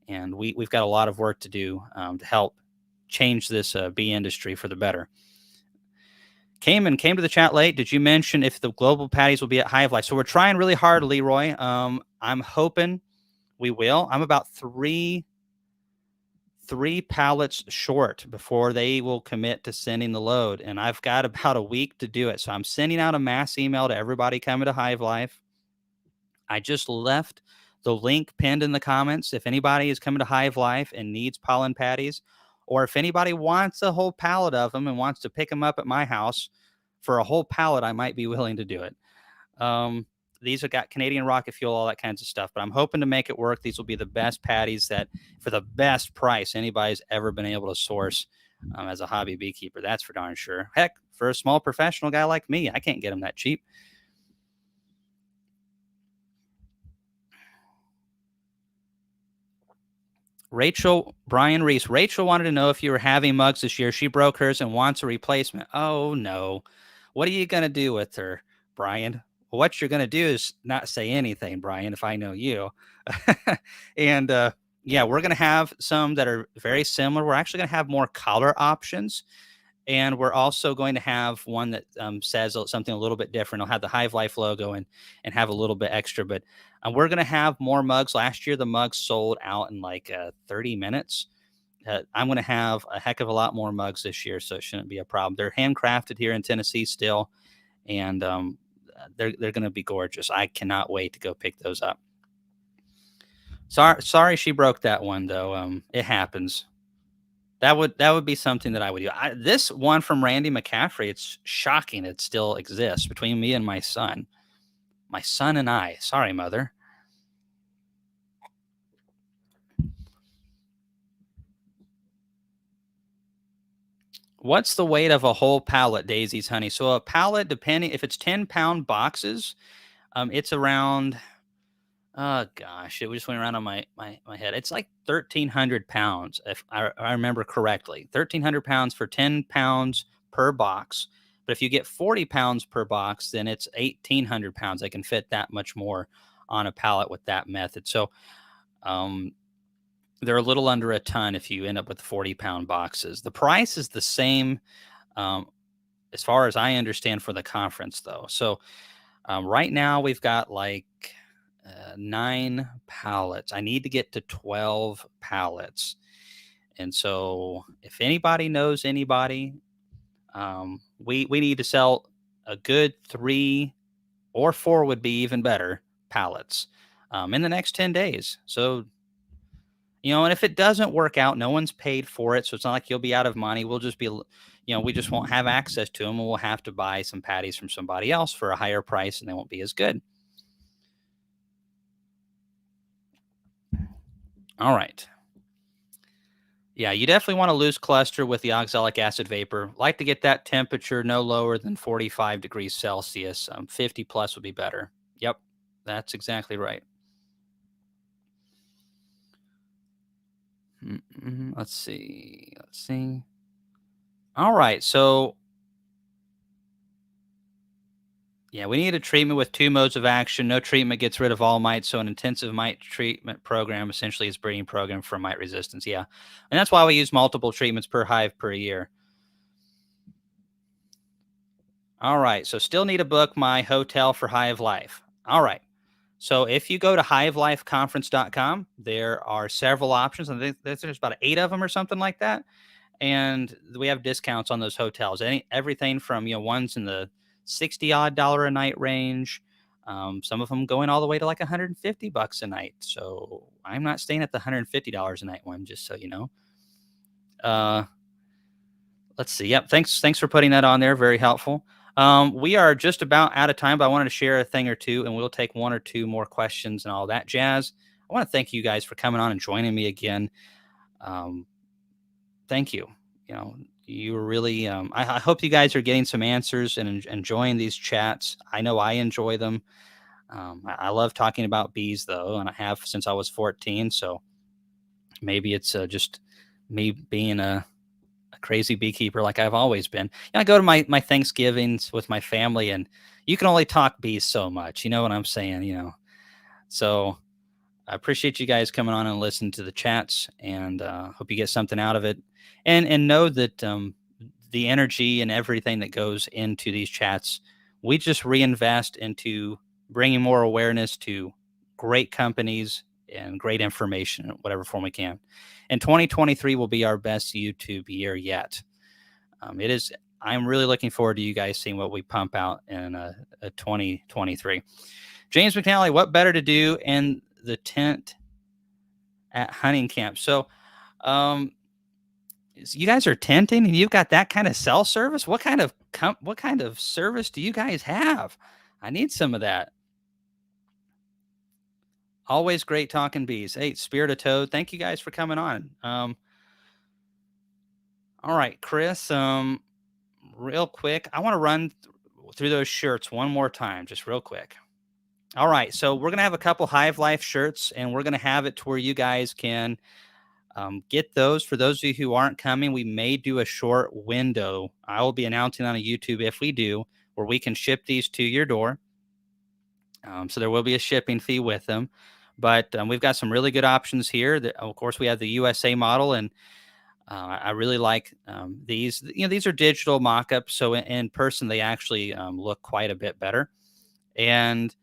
S1: And we've got a lot of work to do to help change this bee industry for the better. Came to the chat late. Did you mention if the global patties will be at Hive Life? So we're trying really hard, Leroy. I'm hoping we will. I'm about three pallets short before they will commit to sending the load, and I've got about a week to do it. So I'm sending out a mass email to everybody coming to Hive Life. I just left the link pinned in the comments. If anybody is coming to Hive Life and needs pollen patties, or if anybody wants a whole pallet of them and wants to pick them up at my house for a whole pallet, I might be willing to do it. These have got Canadian rocket fuel, all that kinds of stuff, but I'm hoping to make it work. These will be the best patties that for the best price anybody's ever been able to source as a hobby beekeeper. That's for darn sure. Heck, for a small professional guy like me, I can't get them that cheap. Brian Reese. Rachel wanted to know if you were having mugs this year. She broke hers and wants a replacement. Oh, no. What are you going to do with her, Brian? Well, what you're going to do is not say anything, Brian, if I know you. And yeah, we're going to have some that are very similar. We're actually going to have more color options. And we're also going to have one that says something a little bit different. It'll have the Hive Life logo and have a little bit extra. But we're going to have more mugs. Last year, the mugs sold out in like 30 minutes. I'm going to have a heck of a lot more mugs this year, so it shouldn't be a problem. They're handcrafted here in Tennessee still, and they're going to be gorgeous. I cannot wait to go pick those up. Sorry she broke that one, though. It happens. That would be something that I would do. This one from Randy McCaffrey, it's shocking it still exists between me and my son. My son and I. Sorry, mother. What's the weight of a whole pallet, Daisy's honey? So a pallet, depending if it's 10-pound boxes, it's around. Oh gosh, it just went around on my head. It's like 1,300 pounds, if I remember correctly. 1,300 pounds for 10 pounds per box. But if you get 40 pounds per box, then it's 1,800 pounds. They can fit that much more on a pallet with that method. So they're a little under a ton if you end up with 40-pound boxes. The price is the same as far as I understand for the conference, though. So right now we've got like 9 pallets. I need to get to 12 pallets. And so if anybody knows anybody, we need to sell a good 3 or 4 would be even better pallets in the next 10 days. So, and if it doesn't work out, no one's paid for it. So it's not like you'll be out of money. We'll just be, we just won't have access to them, and we'll have to buy some patties from somebody else for a higher price, and they won't be as good. All right. Yeah, you definitely want to lose cluster with the oxalic acid vapor. Like to get that temperature no lower than 45 degrees Celsius. 50 plus would be better. Yep, that's exactly right. Let's see. All right, so yeah, we need a treatment with 2 modes of action. No treatment gets rid of all mites, so an intensive mite treatment program essentially is breeding program for mite resistance. Yeah, and that's why we use multiple treatments per hive per year. All right, so still need to book my hotel for Hive Life. All right, so if you go to hivelifeconference.com, there are several options. I think there's about 8 of them or something like that, and we have discounts on those hotels. Everything from ones in the $60 odd a night range. Some of them going all the way to like $150 a night. So I'm not staying at the $150 a night one, just so you know. Let's see. Yep. Thanks for putting that on there. Very helpful. We are just about out of time, but I wanted to share a thing or two, and we'll take one or two more questions and all that jazz. I want to thank you guys for coming on and joining me again. Um, thank you. You know, you were really. I hope you guys are getting some answers and enjoying these chats. I know I enjoy them. I love talking about bees, though, and I have since I was 14. So maybe it's just me being a crazy beekeeper like I've always been. I go to my Thanksgivings with my family, and you can only talk bees so much. You know what I'm saying? So I appreciate you guys coming on and listening to the chats, and hope you get something out of it. And know that the energy and everything that goes into these chats, we just reinvest into bringing more awareness to great companies and great information in whatever form we can. And 2023 will be our best YouTube year yet. It is. I'm really looking forward to you guys seeing what we pump out in 2023. James McNally, what better to do in the tent at hunting camp? So, you guys are tenting and you've got that kind of cell service. What kind of service do you guys have? I need some of that. Always great talking bees. Hey, Spirit of Toad, thank you guys for coming on. All right, Chris. Real quick, I want to run through those shirts one more time, just real quick. All right, so we're gonna have a couple Hive Life shirts, and we're gonna have it to where you guys can get those. For those of you who aren't coming, we may do a short window. I will be announcing on a YouTube if we do, where we can ship these to your door. So there will be a shipping fee with them, but we've got some really good options here. Of course, we have the USA model, and I really like these. These are digital mock-ups, so in person they actually look quite a bit better. And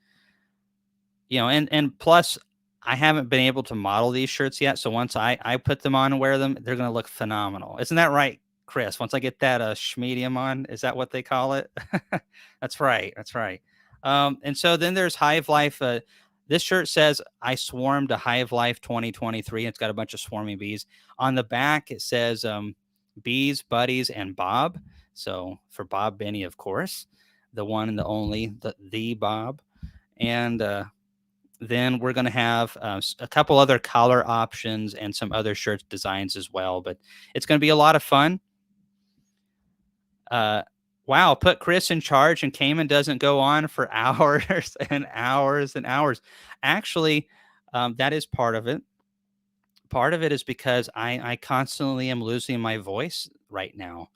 S1: and plus, I haven't been able to model these shirts yet. So once I put them on and wear them, they're going to look phenomenal. Isn't that right, Chris? Once I get that schmedium on, is that what they call it? That's right. That's right. And so then there's Hive Life. This shirt says, I swarmed a Hive Life 2023. It's got a bunch of swarming bees. On the back, it says bees, buddies, and Bob. So for Bob Benny, of course, the one and the only, the Bob. And then we're going to have a couple other collar options and some other shirt designs as well. But it's going to be a lot of fun. Wow, put Chris in charge and Cayman doesn't go on for hours and hours and hours. Actually, that is part of it. Part of it is because I constantly am losing my voice right now.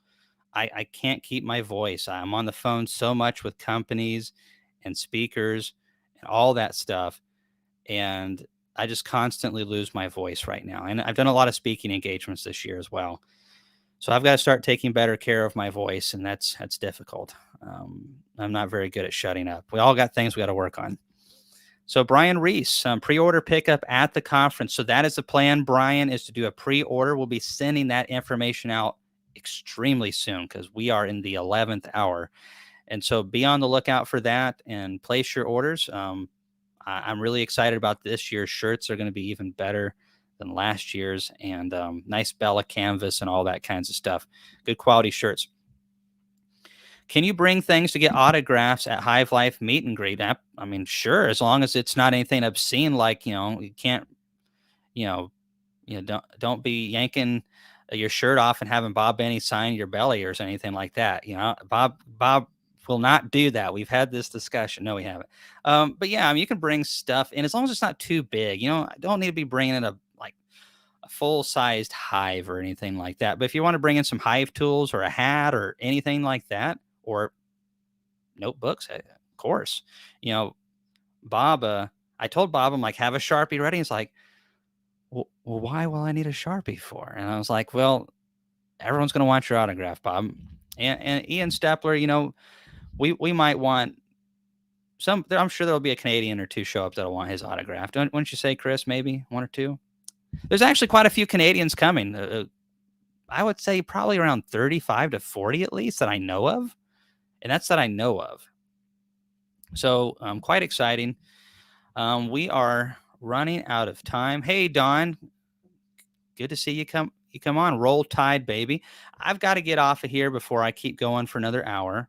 S1: I can't keep my voice. I'm on the phone so much with companies and speakers and all that stuff. And I just constantly lose my voice right now. And I've done a lot of speaking engagements this year as well. So I've got to start taking better care of my voice, and that's difficult. I'm not very good at shutting up. We all got things we got to work on. So Brian Reese, pre-order pickup at the conference. So that is the plan, Brian, is to do a pre-order. We'll be sending that information out extremely soon because we are in the 11th hour. And so be on the lookout for that and place your orders. I'm really excited about this year's shirts. They're going to be even better than last year's, and nice Bella canvas and all that kinds of stuff. Good quality shirts. Can you bring things to get autographs at Hive Life meet and greet? I mean, sure, as long as it's not anything obscene, like you can't, don't be yanking your shirt off and having Bob Benny sign your belly or anything like that. Bob will not do that. We've had this discussion. No, we haven't. But yeah, I mean, you can bring stuff in as long as it's not too big. I don't need to be bringing in a full-sized hive or anything like that. But if you want to bring in some hive tools or a hat or anything like that, or notebooks, of course. Bob, I told Bob, I'm like, have a Sharpie ready. He's like, well, why will I need a Sharpie for? And I was like, well, everyone's going to want your autograph, Bob. And Ian Stepler, we might want some. I'm sure there'll be a Canadian or two show up that'll want his autograph. Wouldn't you say, Chris? Maybe one or two. There's actually quite a few Canadians coming. I would say probably around 35 to 40 at least that I know of. And that's that I know of. So quite exciting. We are running out of time. Hey, Don. Good to see you You come on, roll tide, baby. I've got to get off of here before I keep going for another hour.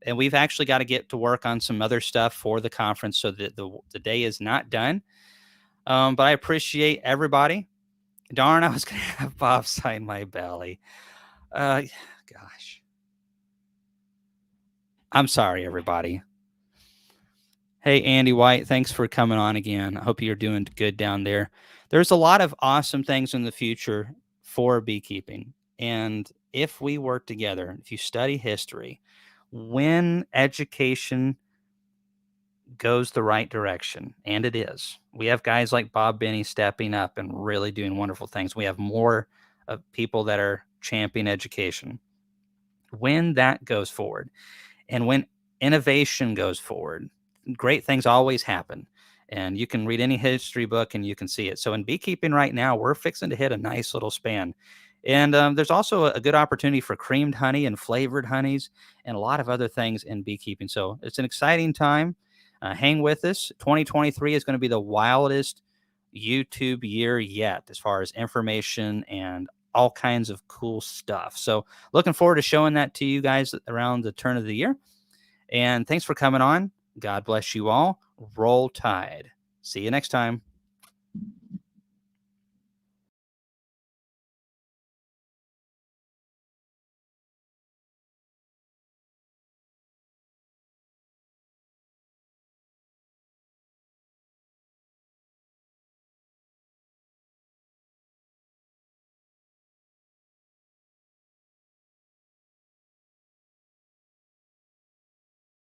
S1: And we've actually got to get to work on some other stuff for the conference so that the day is not done. But I appreciate everybody. Darn, I was going to have Bob sign my belly. Gosh. I'm sorry, everybody. Hey, Andy White, thanks for coming on again. I hope you're doing good down there. There's a lot of awesome things in the future for beekeeping. And if we work together, if you study history, when education goes the right direction, and it is, we have guys like Bob Benny stepping up and really doing wonderful things. We have more people that are championing education. When that goes forward, and when innovation goes forward, great things always happen. And you can read any history book and you can see it. So in beekeeping right now, we're fixing to hit a nice little span. And there's also a good opportunity for creamed honey and flavored honeys and a lot of other things in beekeeping. So it's an exciting time. Hang with us. 2023 is going to be the wildest YouTube year yet as far as information and all kinds of cool stuff. So looking forward to showing that to you guys around the turn of the year. And thanks for coming on. God bless you all. Roll Tide. See you next time.